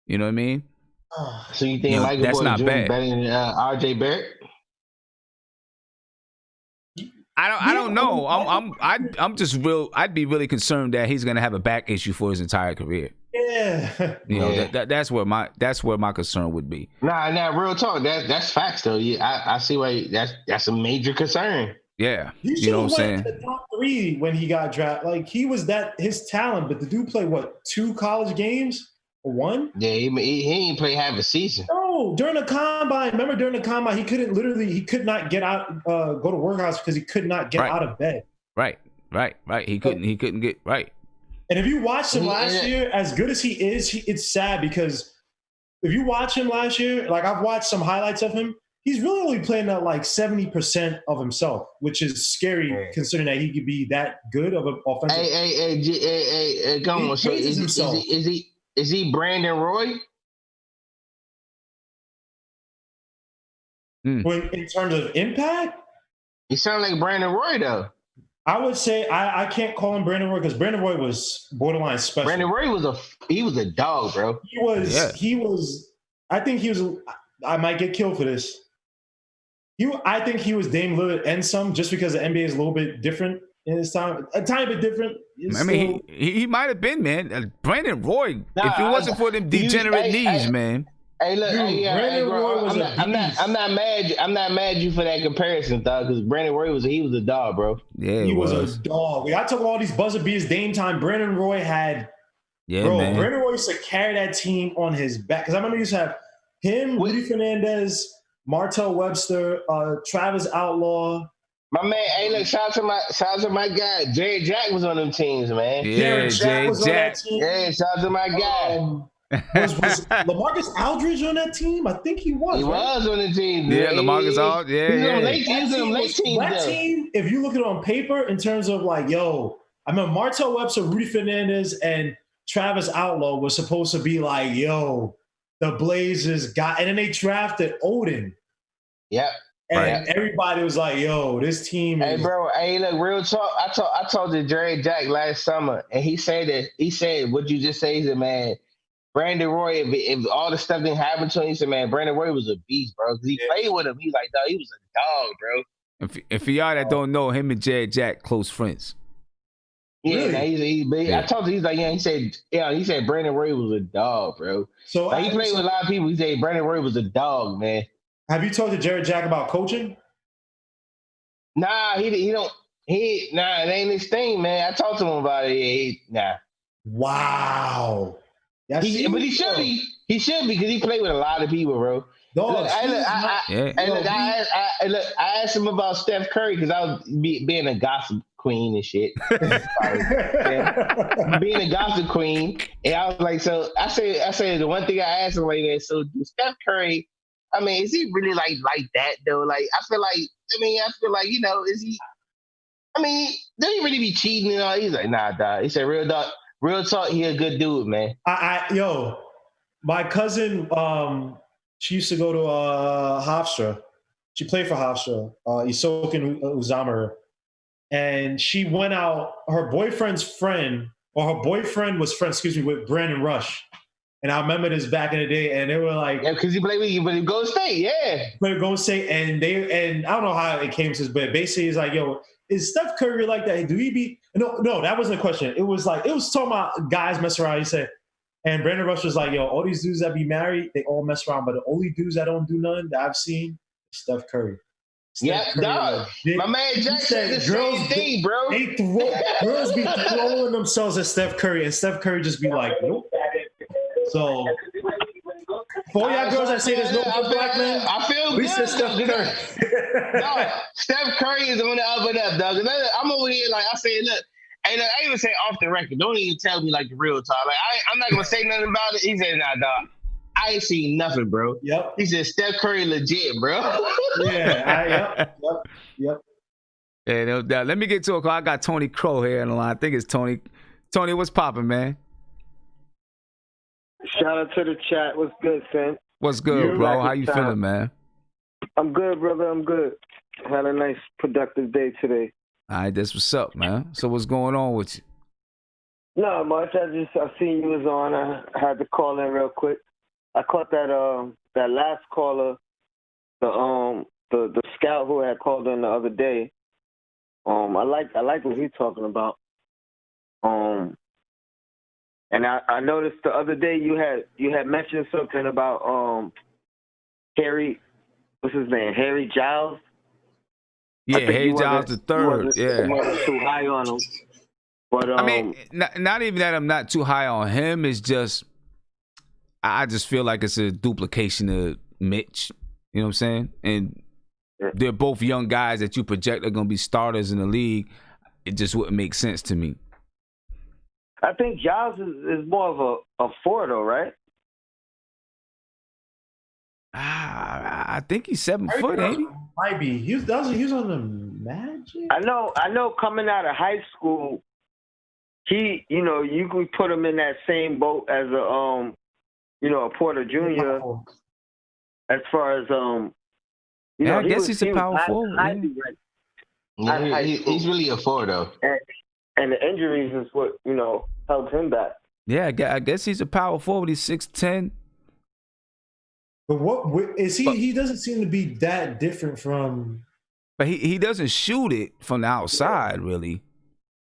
Speaker 1: You know what I mean?
Speaker 2: So you think Michael Porter Jr.
Speaker 1: bad.
Speaker 2: better than RJ Barrett?
Speaker 1: I don't know. I'd be really concerned that he's gonna have a back issue for his entire career.
Speaker 3: Yeah.
Speaker 1: That's where my concern would be.
Speaker 2: Nah, real talk. That's facts though. I see why that's a major concern.
Speaker 1: Yeah.
Speaker 3: You know what I'm saying? To the top 3 when he got drafted. Like he was his talent, but the dude played 2 college games or 1?
Speaker 2: Yeah, he ain't play half a season.
Speaker 3: No, during the combine. Remember during the combine, he could not get out, go to workouts because he could not get out of bed.
Speaker 1: Right. He couldn't get right.
Speaker 3: And if you watched him last year, as good as he is, it's sad because if you watch him last year, like I've watched some highlights of him, he's really only playing at like 70% of himself, which is scary considering that he could be that good of an offensive.
Speaker 2: Hey, come on. So is he Brandon Roy?
Speaker 3: In terms of impact?
Speaker 2: He sounds like Brandon Roy though.
Speaker 3: I would say I can't call him Brandon Roy because Brandon Roy was borderline special.
Speaker 2: Brandon Roy was a dog, bro.
Speaker 3: He was. I think he was. I might get killed for this. I think he was Dame Lillard and some, just because the NBA is a little bit different in his time, a tiny bit different.
Speaker 1: I mean, he might have been, man. Brandon Roy, if it wasn't for them degenerate knees, man.
Speaker 2: Hey, look, I'm not mad. I'm not mad at you for that comparison, dog. Because Brandon Roy was a dog, bro.
Speaker 1: Yeah,
Speaker 3: he was a dog. I took all these buzzer beaters Dame time. Brandon Roy had, man. Brandon Roy used to carry that team on his back. Because I remember he used to have him, Rudy Fernandez, Martell Webster, Travis Outlaw.
Speaker 2: My man, hey, look, shout out to my guy. Jared Jack was on them teams, man.
Speaker 1: Yeah, Jared
Speaker 2: was
Speaker 1: Jack.
Speaker 2: on that team. Yeah, shout out to my guy.
Speaker 3: Was LaMarcus Aldridge on that team? I think he was.
Speaker 2: He was on the team.
Speaker 1: Yeah, LaMarcus Aldridge.
Speaker 2: He was on late teams.
Speaker 3: That team, if you look at it on paper, in terms of like, I remember Martell Webster, Rudy Fernandez, and Travis Outlaw was supposed to be like, the Blazers got, and then they drafted Odin.
Speaker 2: Yep.
Speaker 3: And everybody was like, this team is.
Speaker 2: Hey, bro. Hey, look, real talk. I talked to Jared Jack last summer, and he said what you just said, he said, man, Brandon Roy, if all the stuff didn't happen to him, he said, man, Brandon Roy was a beast, bro. Because he played with him. He's like, dog, he was a dog, bro.
Speaker 1: And for y'all that don't know, him and Jared Jack, close friends.
Speaker 2: Yeah, really? I talked to him, he's like, he said Brandon Roy was a dog, bro. So he played with a lot of people. He said Brandon Roy was a dog, man.
Speaker 3: Have you talked to Jared Jack about coaching?
Speaker 2: Nah, he don't. It ain't his thing, man. I talked to him about it. Nah.
Speaker 3: Wow.
Speaker 2: But he should be. He should be because he played with a lot of people, bro.
Speaker 3: Dog,
Speaker 2: I asked him about Steph Curry because I was being a gossip queen and shit. Being a gossip queen, and I was like, so I said the one thing I asked him like that. So Steph Curry, I mean, is he really like that though? Like I feel like you know, is he? I mean, does he really be cheating and all? He's like, nah, dog. He said, real talk, he a good dude, man.
Speaker 3: My cousin, she used to go to Hofstra. She played for Hofstra, Isoken Uzama. And she went out, her boyfriend was friends, with Brandon Rush. And I remember this back in the day, and they were like,
Speaker 2: yeah, because he played with Golden State, yeah.
Speaker 3: Played with Golden State, and I don't know how it came to this, but basically it's like, yo, is Steph Curry like that? Do he be? No, that wasn't a question. It was talking about guys messing around. He said, and Brandon Rush was like, yo, all these dudes that be married, they all mess around, but the only dudes that don't do nothing that I've seen, Steph Curry.
Speaker 2: Dog. My man Jack said the same thing, bro.
Speaker 3: Girls be throwing themselves at Steph Curry, and Steph Curry just be like, nope. So, for y'all girls that say there's no black man,
Speaker 2: I feel good.
Speaker 3: Steph Curry.
Speaker 2: Dog, Steph Curry is on the up and up, dog. I'm over here like I said, look, and I even say off the record. Don't even tell me like the real talk. Like I'm not gonna say nothing about it. He said, nah, dog. I ain't seen nothing, bro.
Speaker 3: Yep.
Speaker 2: He said Steph Curry legit, bro.
Speaker 3: Yep.
Speaker 1: Yeah, no doubt. Let me get to it. I got Tony Crow here on the line. I think it's Tony. Tony, what's popping, man?
Speaker 8: Shout out to the chat. What's good, Sam?
Speaker 1: What's good, bro? How you feeling, man?
Speaker 8: I'm good, brother. I'm good. Had a nice, productive day today.
Speaker 1: All right, that's what's up, man. So what's going on with you?
Speaker 8: Not much. I seen you was on. I had to call in real quick. I caught that last caller, the scout who had called in the other day. I like what he's talking about. And I noticed the other day you had mentioned something about Harry, what's his name? Harry Giles.
Speaker 1: Yeah, Harry Giles the third. Yeah,
Speaker 8: wasn't too high on him. But
Speaker 1: I mean, not even that I'm not too high on him. It's just I just feel like it's a duplication of Mitch. You know what I'm saying? And they're both young guys that you project are going to be starters in the league. It just wouldn't make sense to me.
Speaker 8: I think Giles is more of a four, though, right?
Speaker 3: Ah,
Speaker 1: I think he's 7 foot, ain't he?
Speaker 3: Might be. He was on the Magic.
Speaker 8: I know. Coming out of high school, you could put him in that same boat as a Porter Jr. As far as
Speaker 1: I guess he's a power forward.
Speaker 2: He's really a four though.
Speaker 8: And the injuries is what held him back.
Speaker 1: Yeah, I guess he's a power forward. He's 6'10".
Speaker 3: But what is he? He doesn't seem to be that different from.
Speaker 1: But he doesn't shoot it from the outside, really.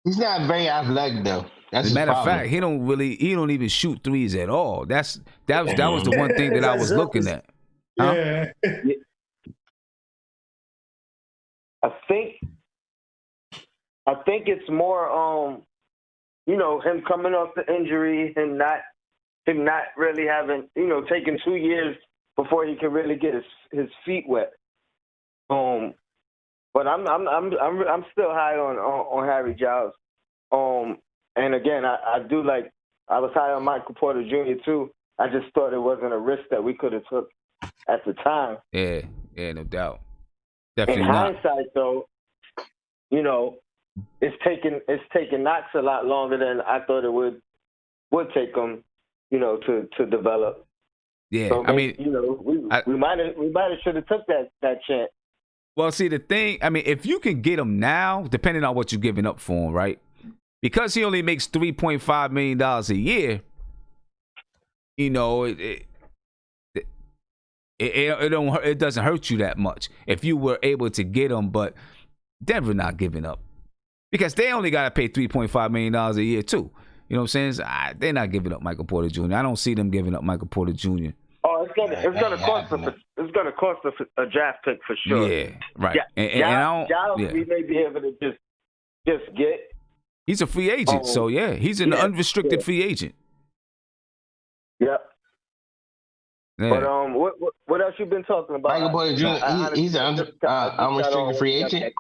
Speaker 2: He's not very athletic though. That's
Speaker 1: As a matter of fact, he don't even shoot threes at all. That was the one thing that I was looking at. Huh?
Speaker 3: Yeah.
Speaker 8: I think it's more him coming off the injury and him not really having taking 2 years before he can really get his feet wet. But I'm still high on Harry Giles. And again, I do like, I was high on Michael Porter Jr. too. I just thought it wasn't a risk that we could have took at the time.
Speaker 1: Yeah, no doubt. Definitely
Speaker 8: In hindsight, though, it's taken Knox a lot longer than I thought it would take him, to develop.
Speaker 1: Yeah,
Speaker 8: so
Speaker 1: maybe,
Speaker 8: we might have should have took that chance.
Speaker 1: Well, see, the thing, I mean, if you can get him now, depending on what you're giving up for him, right? Because he only makes $3.5 million a year, it doesn't hurt you that much if you were able to get him. But Denver not giving up because they only got to pay $3.5 million a year too. You know what I'm saying? They're not giving up Michael Porter Jr. I don't see them giving up Michael Porter Jr.
Speaker 8: Oh, It's gonna cost us a draft pick for sure.
Speaker 1: Yeah, right.
Speaker 8: Yeah,
Speaker 1: and I don't.
Speaker 8: Giles,
Speaker 1: Yeah.
Speaker 8: we may be able to just get.
Speaker 1: He's a free agent, so yeah, he's an unrestricted free agent.
Speaker 8: Yep.
Speaker 1: Yeah.
Speaker 8: But what else you been talking about?
Speaker 2: Michael Porter Jr. He's an unrestricted free agent.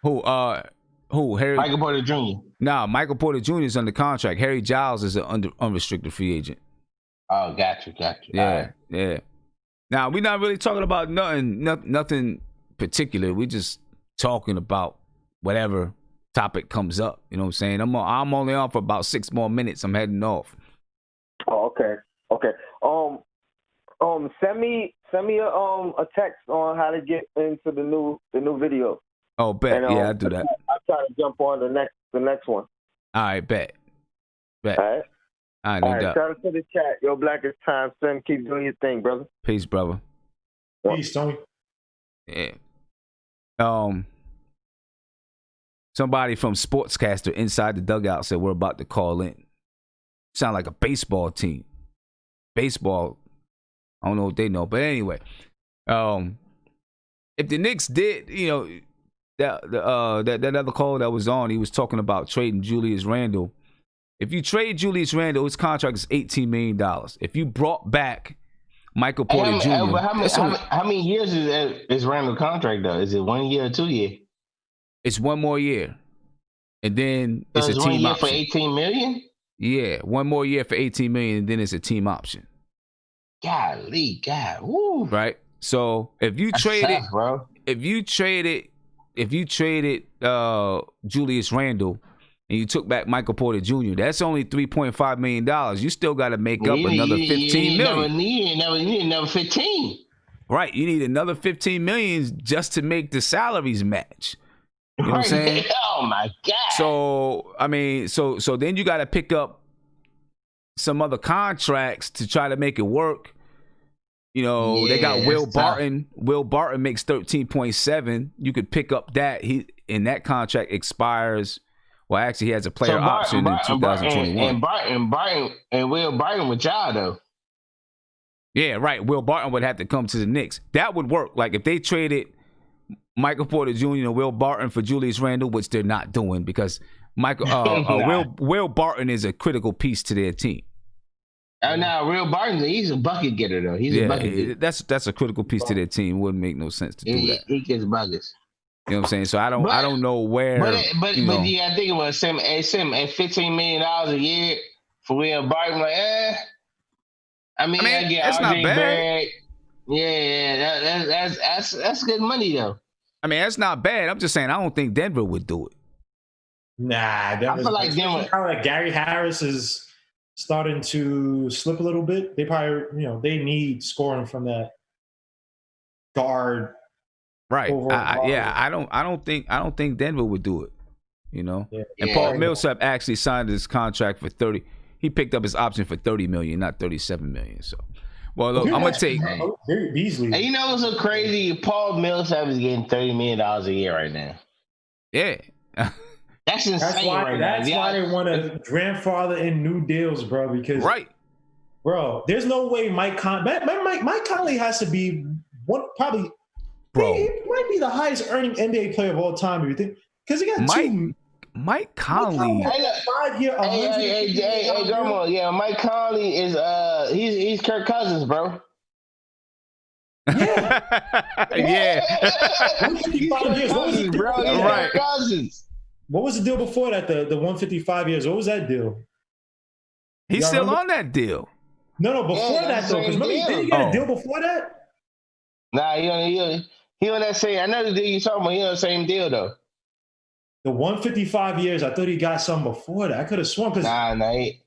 Speaker 1: Who? Harry?
Speaker 2: Michael Porter Jr.
Speaker 1: Nah, Michael Porter Jr. is under contract. Harry Giles is an unrestricted free agent.
Speaker 2: Oh, got you.
Speaker 1: Yeah, yeah. Now we're not really talking about nothing particular. We're just talking about whatever topic comes up. You know what I'm saying? I'm only on for about 6 more minutes. I'm heading off.
Speaker 8: Oh, okay. Send me a text on how to get into the new video.
Speaker 1: Oh, bet.
Speaker 8: And,
Speaker 1: yeah, I do that.
Speaker 8: I'll try to jump on the next one.
Speaker 1: All right, bet.
Speaker 8: All right.
Speaker 1: All
Speaker 8: right. Shout out to the chat. Yo, Black is time. Sam, keep doing your thing, brother.
Speaker 1: Peace, brother.
Speaker 3: Peace, Tony.
Speaker 1: Yeah. Somebody from Sportscaster Inside the Dugout said we're about to call in. Sound like a baseball team. Baseball. I don't know what they know, but anyway, if the Knicks did, that other call that was on, he was talking about trading Julius Randle. If you trade Julius Randle, his contract is $18 million. If you brought back Michael Porter Jr.,
Speaker 2: how many years is Randle contract though? Is it 1 year or 2 year?
Speaker 1: It's 1 more year, and then it's a team
Speaker 2: 1 year
Speaker 1: option
Speaker 2: for $18 million.
Speaker 1: Yeah, 1 more year for $18 million, and then it's a team option.
Speaker 2: Golly, God, woo.
Speaker 1: Right. So if you traded Julius Randle and you took back Michael Porter Jr., that's only $3.5 million. You still got to make up another $15 million.
Speaker 2: You need another 15.
Speaker 1: Right. You need another $15 million just to make the salaries match. You know what I'm saying?
Speaker 2: Oh my God.
Speaker 1: So I mean, so then you got to pick up some other contracts to try to make it work. They got Will Barton. Will Barton makes 13.7. You could pick up that. That contract expires. Well, actually, he has a player option in 2021.
Speaker 2: And Will Barton with y'all though.
Speaker 1: Yeah, right. Will Barton would have to come to the Knicks. That would work. Like if they traded Michael Porter Jr. and Will Barton for Julius Randle, which they're not doing because Will Barton is a critical piece to their team.
Speaker 2: Now, Will Barton, he's a bucket getter though. He's a bucket getter.
Speaker 1: That's a critical piece to their team. Wouldn't make no sense to do that.
Speaker 2: He gets buckets.
Speaker 1: You know what I'm saying? So I don't know where.
Speaker 2: But you gotta think about Sim at $15 million a year for Will Barton. Like, I get
Speaker 1: that's not bad.
Speaker 2: Barrett. Yeah, that's good money though.
Speaker 1: I mean, that's not bad. I'm just saying I don't think Denver would do it.
Speaker 3: Nah,
Speaker 2: I feel like Denver.
Speaker 3: Kind of like Gary Harris is starting to slip a little bit. They probably, they need scoring from that guard.
Speaker 1: Right. I don't think Denver would do it. And Paul Millsap actually signed his contract for 30. He picked up his option for $30 million, not $37 million. So, well, look, I'm gonna take
Speaker 3: Beasley.
Speaker 2: And you know what's so crazy? Paul Millsap is getting $30 million a year right now.
Speaker 1: Yeah.
Speaker 2: That's insane. That's
Speaker 3: why they want to grandfather in new deals, bro. Because bro, there's no way Mike Conley has to be one probably. Bro, he might be the highest earning NBA player of all time. If you think, because he got
Speaker 1: Mike Conley.
Speaker 2: 5 year. Hey, Grandma. Yeah, Mike Conley is he's Kirk Cousins, bro.
Speaker 1: Yeah.
Speaker 3: 155 years. What was the deal?
Speaker 2: Bro, right. Cousins.
Speaker 3: What was the deal before that? The 155 years. What was that deal?
Speaker 1: He's still on that deal.
Speaker 3: No, before that though. Because remember, did he get a deal before that?
Speaker 2: Nah, he on that same. I know the deal you talking about. He on the same deal though.
Speaker 3: The 155 years. I thought he got some before that. I could have sworn.
Speaker 2: Nah. He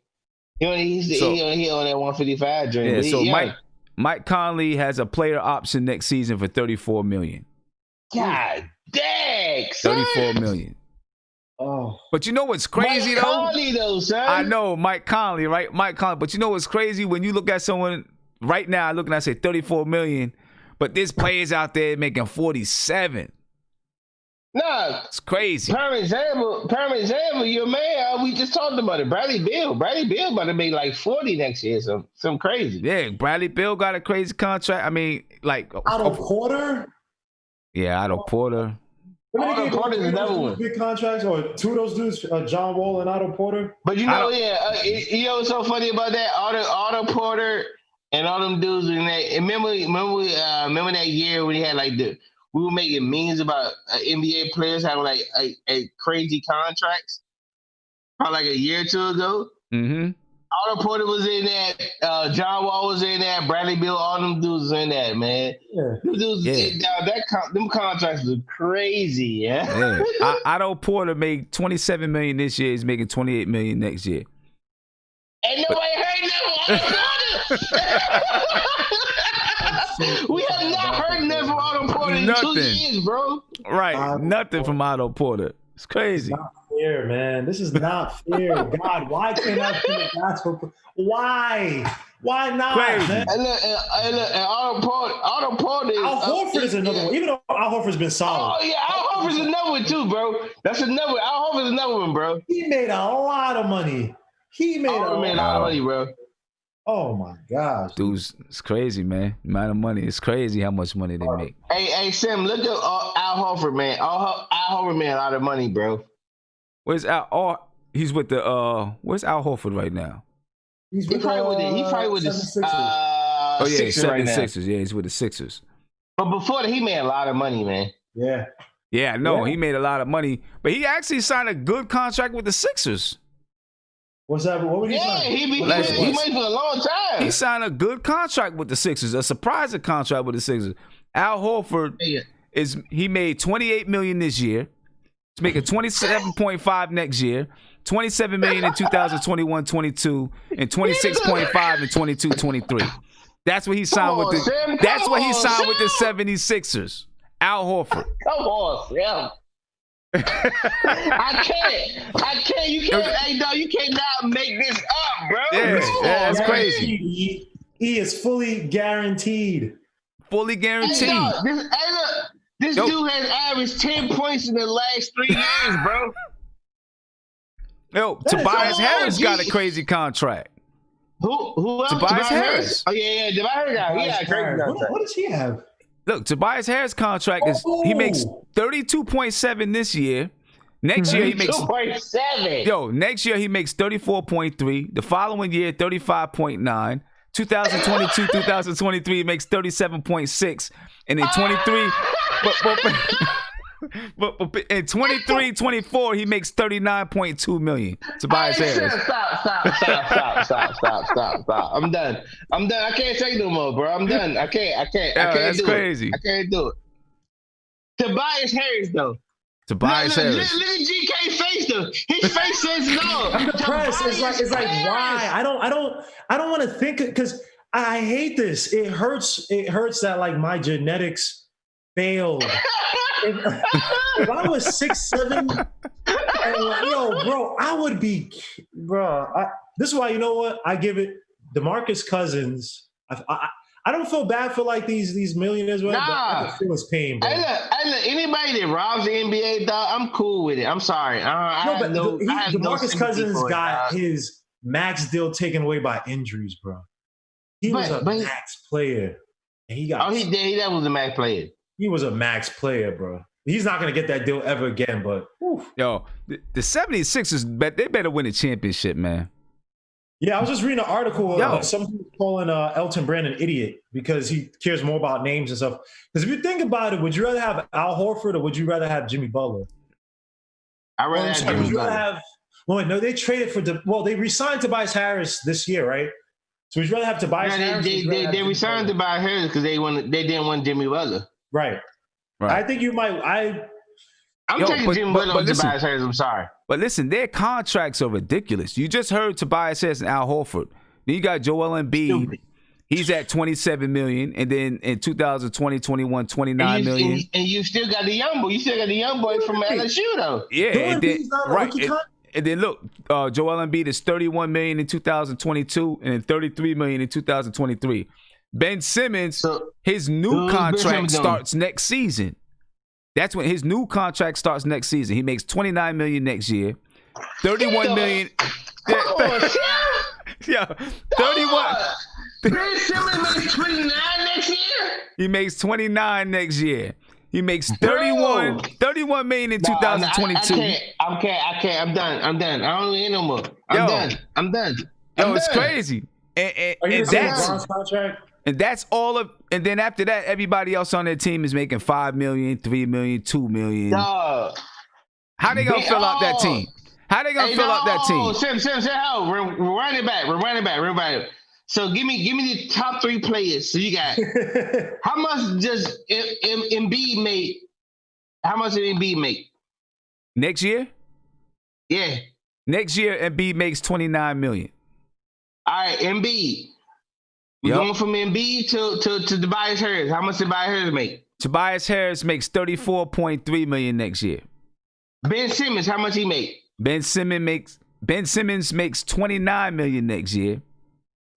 Speaker 2: on that 155 dream.
Speaker 1: Yeah. So Mike Conley has a player option next season for $34 million.
Speaker 2: God dang, son.
Speaker 1: $34 million.
Speaker 3: Oh.
Speaker 1: But you know what's crazy
Speaker 2: Mike Conley, though, son.
Speaker 1: I know Mike Conley, right? Mike Conley. But you know what's crazy when you look at someone right now, looking at say $34 million, but there's players out there making 47.
Speaker 2: Nah,
Speaker 1: It's crazy.
Speaker 2: prime example, your man, we just talked about it. Bradley Beal about to make like 40 next year, some crazy.
Speaker 1: Yeah, Bradley Beal got a crazy contract. I mean, like
Speaker 3: Otto Porter.
Speaker 1: Yeah, Otto Porter.
Speaker 2: Otto Porter's another one.
Speaker 3: Big contracts, or two of those dudes, John Wall and Otto Porter.
Speaker 2: But you know, you know what's so funny about that? Otto Porter and all them dudes in that. Remember that year when he had like we were making memes about NBA players having like a crazy contracts, probably like a year or two ago.
Speaker 1: Mm-hmm.
Speaker 2: Otto Porter was in that. John Wall was in that. Bradley Beal, all them dudes was in that, man.
Speaker 3: Yeah.
Speaker 2: Them dudes, them contracts were crazy, yeah.
Speaker 1: Otto Porter made $27 million this year. He's making $28 million next year.
Speaker 2: Ain't nobody heard nothing from Otto Porter. We have not heard nothing from Otto Porter in 2 years, bro.
Speaker 1: Right, nothing from Otto Porter. It's crazy.
Speaker 3: It's not fair, man. This is not fair. God, why can't I feel that? Why? Why not,
Speaker 1: Crazy.
Speaker 3: man?
Speaker 2: And Otto Porter.
Speaker 3: Al Horford is another one. Even though Al Horford's been solid.
Speaker 2: Oh yeah, Al Horford's another one too, bro. Al Horford's another one, bro.
Speaker 3: He made a lot of money. He made a lot
Speaker 2: of money, bro.
Speaker 3: Oh my gosh,
Speaker 1: dudes, it's crazy, man. The amount of money, it's crazy how much money they make.
Speaker 2: Hey, Sam, look at Al Horford, man. Al Horford made a lot of money, bro.
Speaker 1: Where's Al? Oh, he's with the where's Al Horford right now?
Speaker 3: He's
Speaker 2: probably with the
Speaker 1: Sixers. 76ers.
Speaker 2: Right
Speaker 1: yeah, he's with the Sixers.
Speaker 2: But before that, he made a lot of money, man.
Speaker 3: Yeah,
Speaker 1: I know. He made a lot of money, but he actually signed a good contract with the Sixers.
Speaker 3: What's that? What would he sign?
Speaker 2: He waited for a long time.
Speaker 1: He signed a good contract with the Sixers, a surprising contract with the Sixers. Al Horford he made $28 million this year. He's making $27.5 next year, $27 million in 2021-22, and $26.5 in 22-23. That's what he signed with the. That's what he signed with the 76ers. Al Horford.
Speaker 2: Come on, Sam. I can't. You can't. Hey, dog, you cannot make this up, bro.
Speaker 1: Yeah, that's crazy.
Speaker 3: He is fully guaranteed.
Speaker 1: Fully guaranteed.
Speaker 2: Hey, dog, this dude has averaged 10 points in the last 3 years, bro.
Speaker 1: Yo, Tobias Harris got a crazy contract.
Speaker 2: Who else?
Speaker 1: Tobias Harris.
Speaker 2: Oh yeah, Tobias Harris. He got a crazy contract.
Speaker 3: What does he have?
Speaker 1: Look, Tobias Harris' contract is he makes 32.7 this year. Next year he makes
Speaker 2: 2.7.
Speaker 1: Yo, next year he makes 34.3. The following year 35.9. 2022, 2023 he makes 37.6, and in 23, but in 23, 24 he makes 39.2 million. Tobias Harris.
Speaker 2: Stop. I'm done. I can't take no more, bro. I'm done. I can't.
Speaker 1: That's crazy.
Speaker 2: I can't do it. Tobias Harris, though.
Speaker 1: Tobias Harris.
Speaker 2: Look at GK's face, though. His face says no.
Speaker 3: I'm depressed. It's like why? I don't want to think it, because I hate this. It hurts that like my genetics failed. If I was 6'7", yo, bro, I would be, bro. This is why, you know what? I give it DeMarcus Cousins. I don't feel bad for like these millionaires, right? But I feel his pain, bro.
Speaker 2: Hey, look, anybody that robs the NBA, dog, I'm cool with it. I'm sorry.
Speaker 3: DeMarcus Cousins got his max deal taken away by injuries, bro. He was a max player. And he got.
Speaker 2: Oh, he did. That was a max player.
Speaker 3: He was a max player, bro. He's not going to get that deal ever again, but. Oof.
Speaker 1: Yo, the 76ers, they better win a championship, man.
Speaker 3: Yeah, I was just reading an article. Somebody was calling Elton Brand an idiot because he cares more about names and stuff. Because if you think about it, would you rather have Al Horford or would you rather have Jimmy Butler?
Speaker 2: I'd rather have Jimmy Butler.
Speaker 3: No, they traded for they re-signed Tobias Harris this year, right? So would you rather have Tobias Harris?
Speaker 2: They re-signed Tobias Harris because they didn't want Jimmy Butler.
Speaker 3: Right. I think you might.
Speaker 2: I'm taking Jimmy Butler over Tobias Harris. I'm sorry.
Speaker 1: But listen, their contracts are ridiculous. You just heard Tobias Harris and Al Horford. Then you got Joel Embiid. He's at $27 million. And then in 2020, 21, $29 million.
Speaker 2: And you still got the young boy. You still got the young boy from LSU, though.
Speaker 1: Yeah. And then look, Joel Embiid is $31 million in 2022 and then $33 million in 2023. Ben Simmons, his new contract starts next season. That's when his new contract starts next season. He makes $29 million next year, $31 million. Yeah, 31.
Speaker 2: Ben Simmons makes 29 next year.
Speaker 1: He makes 29 next year. He makes 31 million in 2022.
Speaker 2: I can't. I'm done. I don't need no more. I'm done.
Speaker 1: It's crazy. And that's all of. And then after that, everybody else on their team is making $5 million, $3 million, $2 million. How they gonna fill out that team? How they gonna fill out that team?
Speaker 2: Run it back. So give me the top 3 players. So you got how much does Embiid make? How much did Embiid make
Speaker 1: next year?
Speaker 2: Yeah,
Speaker 1: next year Embiid makes $29 million.
Speaker 2: All right, Embiid. We're going from Embiid to Tobias Harris. How much did Tobias Harris make?
Speaker 1: Tobias Harris makes $34.3 million next year.
Speaker 2: Ben Simmons, how much he make?
Speaker 1: Ben Simmons makes $29 million next year.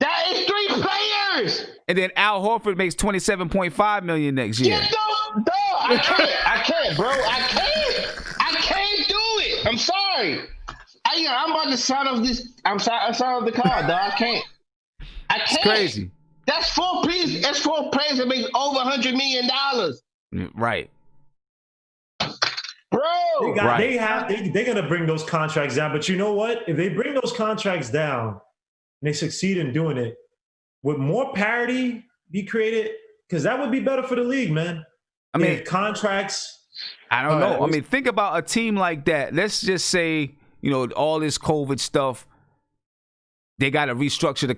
Speaker 2: That is 3 players.
Speaker 1: And then Al Horford makes $27.5 million next year.
Speaker 2: I can't, bro. I can't do it. I'm sorry. I'm about to sign off this. I'm signing off the card, dog. I can't.
Speaker 1: It's crazy.
Speaker 2: That's 4 players. That's 4 players that make over $100 million.
Speaker 1: Right.
Speaker 2: Bro.
Speaker 3: They're gonna bring those contracts down. But you know what? If they bring those contracts down and they succeed in doing it, would more parity be created? Because that would be better for the league, man. I mean, contracts.
Speaker 1: I don't know. I mean, think about a team like that. Let's just say, all this COVID stuff. They got to restructure the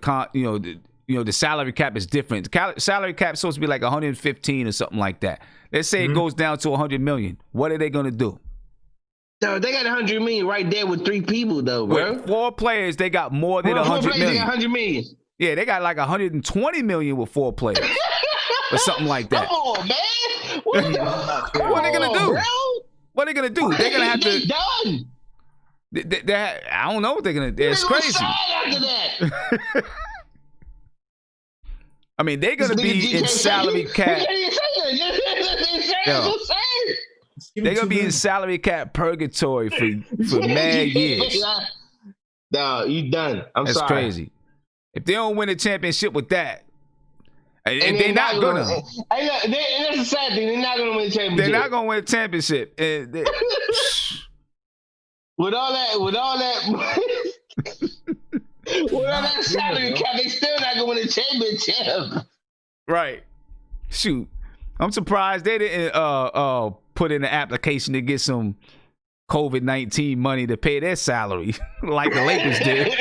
Speaker 1: salary cap is different. The salary cap is supposed to be like 115 or something like that. Let's say it goes down to 100 million. What are they going to do?
Speaker 2: No, they got 100 million right there with 3 people, though, bro.
Speaker 1: With 4 players, they got more than 100 million.
Speaker 2: They got 100 million.
Speaker 1: Yeah, they got like 120 million with 4 players or something like that.
Speaker 2: Come on, man. What
Speaker 1: are they going to do?
Speaker 2: Bro?
Speaker 1: What are they going to do? They're going to have to.
Speaker 2: Done.
Speaker 1: I don't know what they're going to do. It's crazy.
Speaker 2: After that.
Speaker 1: I mean, they're going to be in salary cap. They're going to be in salary cap purgatory for mad years.
Speaker 2: No, you done.
Speaker 1: That's
Speaker 2: sorry.
Speaker 1: Crazy. If they don't win a championship with that, and they're not going to.
Speaker 2: That's the sad thing. They're not going to win a championship.
Speaker 1: They're not going to win a championship.
Speaker 2: With all that salary cap, they still not going to win a championship.
Speaker 1: Right. Shoot. I'm surprised they didn't put in an application to get some COVID-19 money to pay their salary like the Lakers did.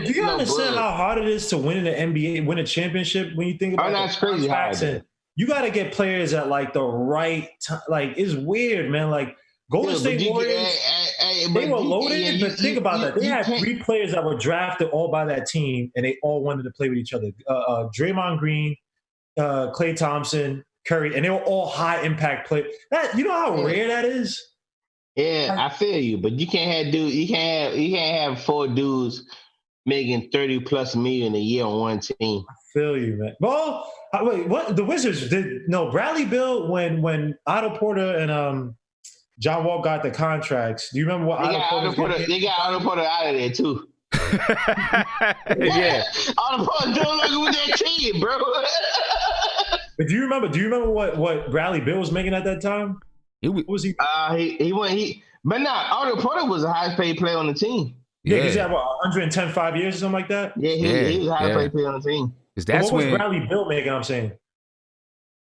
Speaker 3: Do you understand how hard it is to win in the NBA, win a championship when you think about
Speaker 2: that's crazy hard.
Speaker 3: You got to get players at like the right time. Like, it's weird, man. Like, Golden State Warriors, they were loaded, but think about that. They had 3 players that were drafted all by that team, and they all wanted to play with each other. Draymond Green, Klay Thompson, Curry, and they were all high-impact players. You know how rare that is?
Speaker 2: Yeah, I feel you, but you can't have 4 dudes making $30+ million a year on one team.
Speaker 3: I feel you, man. Well, wait, what? The Wizards did Bradley Beal when Otto Porter and John Wall got the contracts. Do you remember what
Speaker 2: they got Otto Porter out of there too?
Speaker 1: Yeah,
Speaker 2: Otto Porter doing like with that team, bro.
Speaker 3: But do you remember what Bradley Beal was making at that time? What was he?
Speaker 2: But Otto Porter was the highest paid player on the team.
Speaker 3: Yeah, because he had 110 5 years or something like that.
Speaker 2: Yeah, he was the highest paid player on the team.
Speaker 3: What was Bradley Beal making? I'm saying.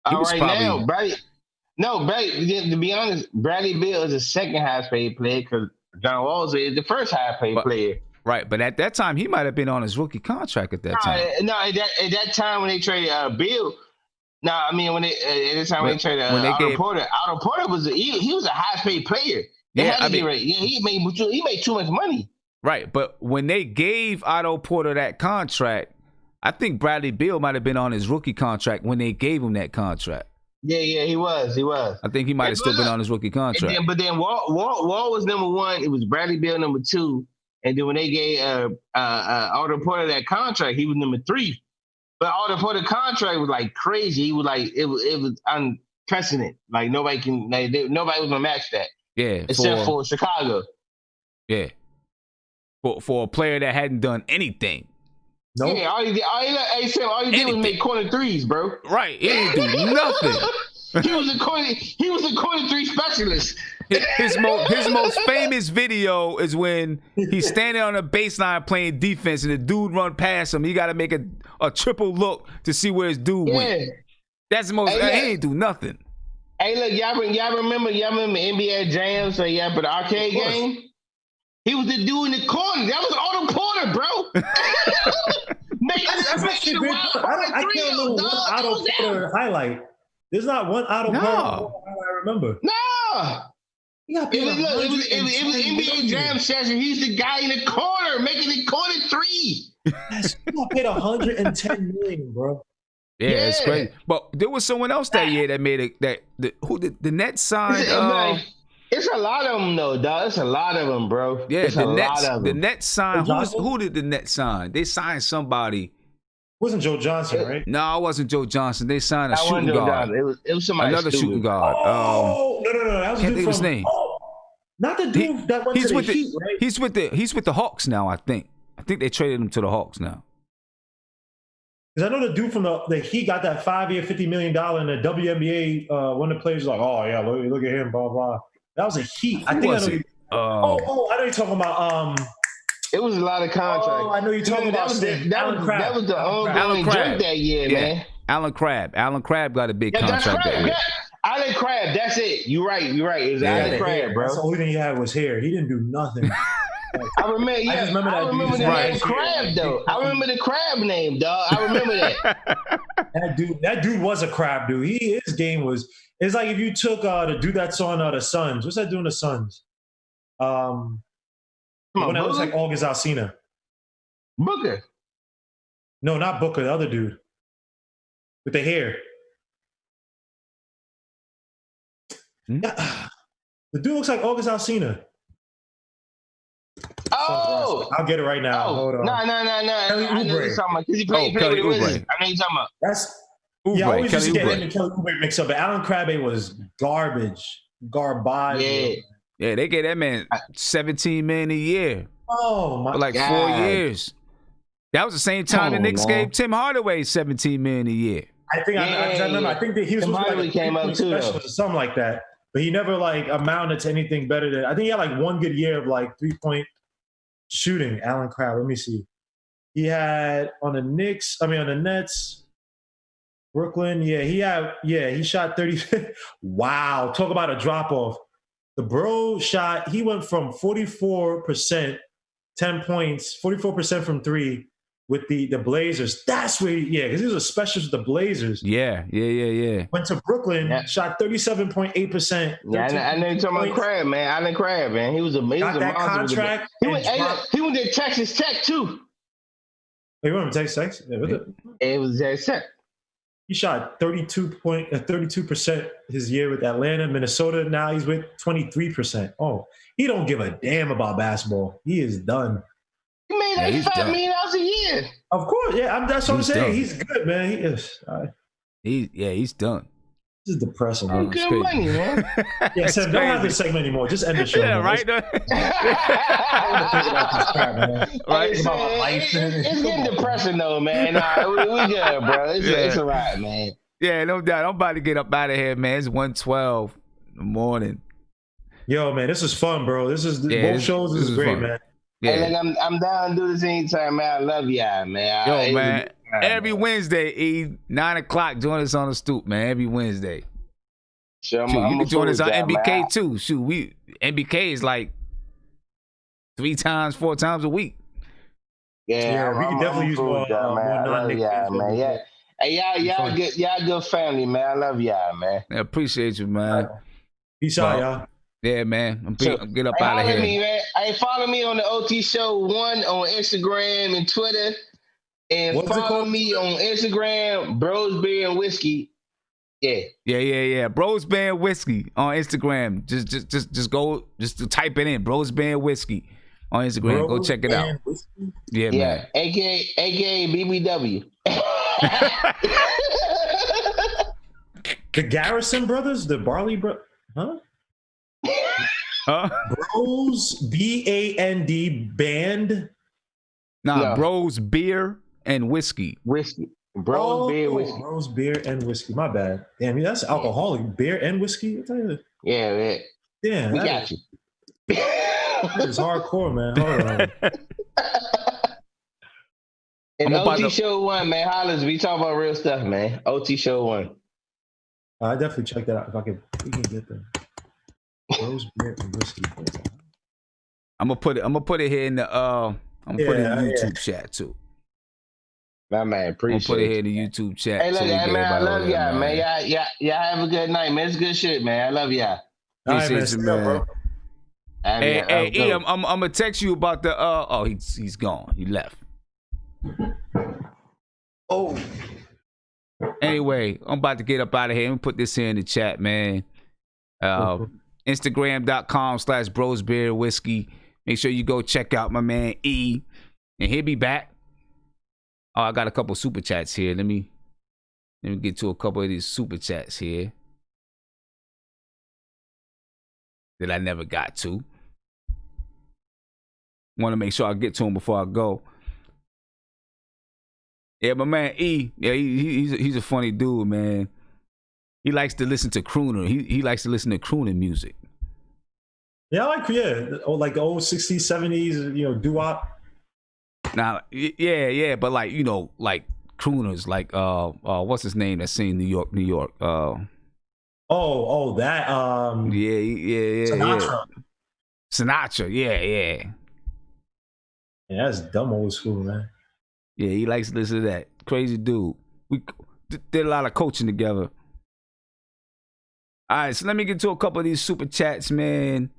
Speaker 2: To be honest, Bradley Beal is the second highest paid player because John Wall is the first highest paid player.
Speaker 1: Right, but at that time, he might have been on his rookie contract at that time.
Speaker 2: At that time when they traded Beal, when they traded Otto Porter was he was a highest paid player. He made too much money.
Speaker 1: Right, but when they gave Otto Porter that contract, I think Bradley Beal might have been on his rookie contract when they gave him that contract.
Speaker 2: Yeah, he was. I
Speaker 1: think he might have still been on his rookie contract.
Speaker 2: But then Wall was number 1. It was Bradley Beal number 2. And then when they gave Otto Porter that contract, he was number 3. But Otto Porter contract was like crazy. He was like it was precedent. Like nobody was gonna match that.
Speaker 1: Yeah,
Speaker 2: except for Chicago.
Speaker 1: Yeah, for a player that hadn't done anything.
Speaker 2: Nope. Yeah, all he did was make corner threes, bro.
Speaker 1: Right, he didn't do nothing.
Speaker 2: He was a corner three specialist.
Speaker 1: His most famous video is when he's standing on a baseline playing defense and the dude run past him. He got to make a triple look to see where his dude went. That's the most. He ain't do nothing.
Speaker 2: Hey, look, y'all remember NBA Jams? For the arcade game. He was the dude in the corner. That was Otto Porter, bro.
Speaker 3: I can't remember one Otto Porter highlight. There's not one Otto Porter I remember.
Speaker 2: No. It was NBA Jam session. He's the guy in the corner making the corner three.
Speaker 3: Yes, he got paid $110 million, bro.
Speaker 1: Yeah, it's crazy. But there was someone else that year that made it. Who did the Nets signed?
Speaker 2: It's a lot of them though, dog. It's a lot of them, bro.
Speaker 1: Yeah,
Speaker 2: it's
Speaker 1: the Nets signed. Who did the Nets sign? They signed somebody.
Speaker 3: It wasn't Joe Johnson, right?
Speaker 1: No, it wasn't Joe Johnson. They signed a shooting guard.
Speaker 2: It was somebody
Speaker 1: another shooting guard.
Speaker 3: No. That was
Speaker 1: can't think of his name.
Speaker 3: Not the dude that went to the Heat, right?
Speaker 1: He's with the Hawks now, I think. I think they traded him to the Hawks now.
Speaker 3: Because I know the dude from the Heat got that 5-year, $50 million, and the WNBA, one of the players was like, oh, yeah, look at him, blah, blah. That was a Heat. I know you're talking about.
Speaker 2: It was a lot of contracts.
Speaker 3: Oh, I know you're talking about
Speaker 2: that was the ongoing joke that year, man.
Speaker 1: Alan Crabb got a big contract that year.
Speaker 2: Alan Crabb, that's it. You're right. It was Alan Crabb, bro.
Speaker 3: That's the only thing he had was hair. He didn't do nothing.
Speaker 2: I remember the name Crab, though. I remember the Crab name, dog. I remember that.
Speaker 3: That dude was a crab dude. His game was. It's like if you took the dude that's on the Suns. What's that doing the Suns? When that looks like August Alsina.
Speaker 2: Booker.
Speaker 3: No, not Booker. The other dude with the hair. Yeah. The dude looks like August Alsina.
Speaker 2: Oh,
Speaker 3: I'll get it right now. Hold on.
Speaker 2: No. I know you're talking about because he played with the Wizards. I know you're talking about.
Speaker 3: That's Oubre, I always used to get him and Kelly Oubre mixed up. But Alan Crabb was garbage.
Speaker 1: Yeah, they gave that man $17 million a year.
Speaker 3: Oh my!
Speaker 1: For like
Speaker 2: God.
Speaker 1: 4 years. That was the same time the Knicks gave Tim Hardaway $17 million a year.
Speaker 3: I remember. I think that he was supposed to be like
Speaker 2: came out too,
Speaker 3: or something like that. But he never like amounted to anything better than. I think he had like one good year of like 3-point shooting. Alan Crabb. Let me see. He had on the Nets, Brooklyn. He shot 30. Wow, talk about a drop off. The bro shot. He went from 44%, 10 points, 44% from three with the Blazers. That's where, because he was a specialist with the Blazers.
Speaker 1: Yeah.
Speaker 3: Went to Brooklyn, shot 37.8%.
Speaker 2: Yeah, I know you're talking about Crab, man. Alan Crabb, man. He was a
Speaker 3: that contract.
Speaker 2: He went to Texas Tech too.
Speaker 3: He went to Texas Tech. Yeah,
Speaker 2: it was Texas Tech.
Speaker 3: He shot 32% his year with Atlanta, Minnesota. Now he's with 23%. Oh, he don't give a damn about basketball. He is done.
Speaker 2: He made like $5 million a year.
Speaker 3: Of course, that's what I'm saying. Done. He's good, man. He is.
Speaker 1: He's done.
Speaker 3: This is depressing.
Speaker 2: Good money, man.
Speaker 3: Yeah, Sam, don't have this segment anymore. Just end the show.
Speaker 1: Yeah,
Speaker 3: man.
Speaker 1: right.
Speaker 3: I want to think about this crap, man.
Speaker 1: Right.
Speaker 2: About my life. It's getting depressing though, man. Nah, we good, bro. It's all right, man.
Speaker 1: Yeah, no doubt. I'm about to get up out of here, man. It's 1:12 in the morning.
Speaker 3: Yo, man, this is fun, bro. Both shows. This is great, fun. Man.
Speaker 2: Yeah. Hey, like, I'm down to do this anytime, man. I love y'all, man.
Speaker 1: Yo, man. Every Wednesday, 9 o'clock, join us on the stoop, man. Every Wednesday.
Speaker 2: Sure,
Speaker 1: you can join us on MBK man. Too. Shoot, MBK is like 3 times, 4 times a week.
Speaker 2: Yeah,
Speaker 3: we can definitely use more
Speaker 2: non-Knicks, man. Yeah. Hey, y'all good family, man. I love y'all, man.
Speaker 1: I appreciate you, man.
Speaker 3: Peace out, y'all.
Speaker 1: Yeah, man. I'm get up out of here.
Speaker 2: Me, man. Follow me on the OT Show 1 on Instagram and Twitter. And follow me on Instagram, Bros Beer and Whiskey. Yeah.
Speaker 1: Bros Beer and Whiskey on Instagram. Just go, just type it in. Bros Beer and Whiskey on Instagram. Go check it out. Yeah, man.
Speaker 2: AKA BBW.
Speaker 3: The Garrison brothers, the Barley huh? Bros BAND band.
Speaker 1: Nah, Bros Beer and Whiskey.
Speaker 2: Bros beer whiskey.
Speaker 3: Bros beer and whiskey. My bad. Damn, that's alcoholic. Beer and whiskey.
Speaker 2: Yeah.
Speaker 3: Damn,
Speaker 2: we got you.
Speaker 3: That is hardcore, man. Hold on.
Speaker 2: And OT Show 1, man. Hollers, we talk about real stuff, man. OT Show 1.
Speaker 3: I definitely check that out if we can get them. Bros beer and whiskey.
Speaker 1: I'm gonna put it here in the put it in the YouTube chat too.
Speaker 2: My man, appreciate it.
Speaker 1: Put it here in the YouTube chat.
Speaker 2: Hey, look, man, I love y'all, man. Y'all have a good night, man. It's good shit, man. I love y'all.
Speaker 1: Appreciate you, man. Hey, E, I'm gonna text you about the he's gone. He left.
Speaker 3: Oh.
Speaker 1: Anyway, I'm about to get up out of here. Let me put this here in the chat, man. Instagram.com/brosbeerwhiskey. Make sure you go check out my man E, and he'll be back. Oh, I got a couple super chats here. Let me get to a couple of these super chats here that I never got to. Want to make sure I get to them before I go. Yeah, my man E. Yeah, he's a funny dude, man. He likes to listen to crooner. He likes to listen to crooning music.
Speaker 3: Yeah, like the old 60s, 70s, doo-wop.
Speaker 1: Now, yeah, but like crooners, like what's his name that sing New York.
Speaker 3: That
Speaker 1: Sinatra, yeah.
Speaker 3: Yeah, that's dumb old school, man.
Speaker 1: Yeah, he likes to listen to that. Crazy dude. We did a lot of coaching together. All right, so let me get to a couple of these super chats, man.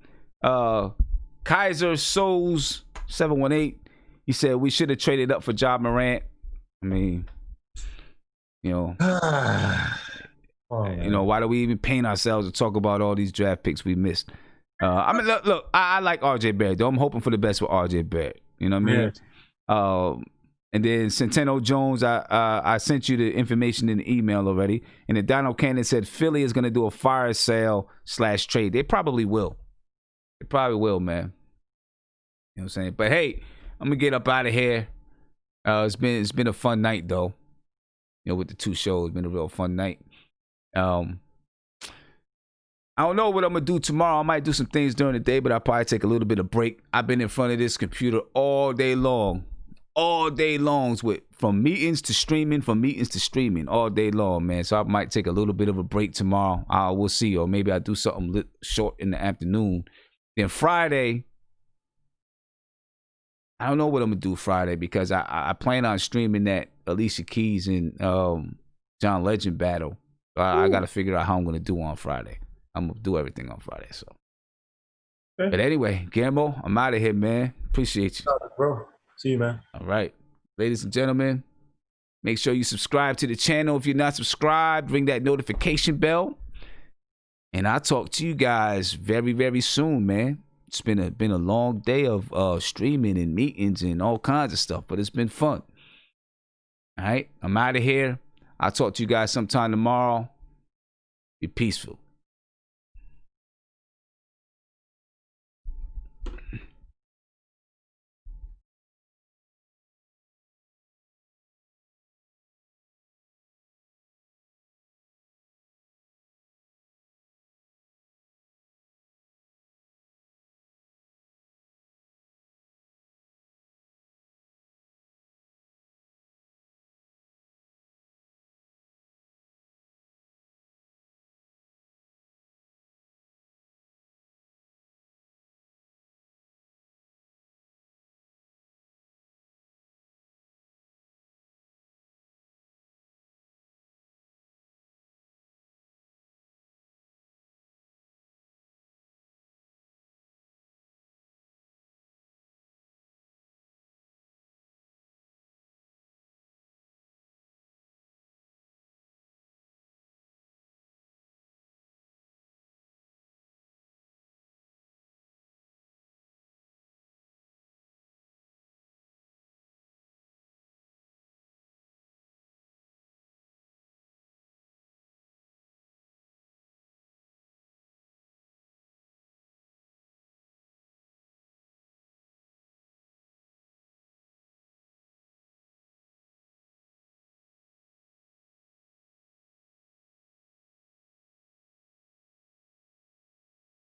Speaker 1: Kaiser Souls 718. He said we should have traded up for Ja Morant. I mean, why do we even paint ourselves to talk about all these draft picks we missed? Look, I like RJ Barrett, though. I'm hoping for the best for RJ Barrett. You know what I mean?
Speaker 3: Yeah.
Speaker 1: And then Centeno Jones, I sent you the information in the email already. And then Donald Cannon said Philly is going to do a fire sale / trade. They probably will. They probably will, man. You know what I'm saying? But hey, I'm gonna get up out of here. It's been a fun night though. With the two shows, it's been a real fun night. I don't know what I'm gonna do tomorrow. I might do some things during the day, but I'll probably take a little bit of break. I've been in front of this computer all day long from meetings to streaming, all day long, man. So I might take a little bit of a break tomorrow. We'll see, or maybe I'll do something short in the afternoon. Then Friday, I don't know what I'm gonna do Friday because I plan on streaming that Alicia Keys and John Legend battle. So I got to figure out how I'm gonna do on Friday. I'm gonna do everything on Friday. So, okay. But anyway, Guillermo, I'm out of here, man. Appreciate you,
Speaker 3: bro. See you, man.
Speaker 1: All right, ladies and gentlemen, make sure you subscribe to the channel if you're not subscribed. Ring that notification bell, and I'll talk to you guys very, very soon, man. It's been a long day of streaming and meetings and all kinds of stuff, but it's been fun. All right, I'm out of here. I'll talk to you guys sometime tomorrow. Be peaceful.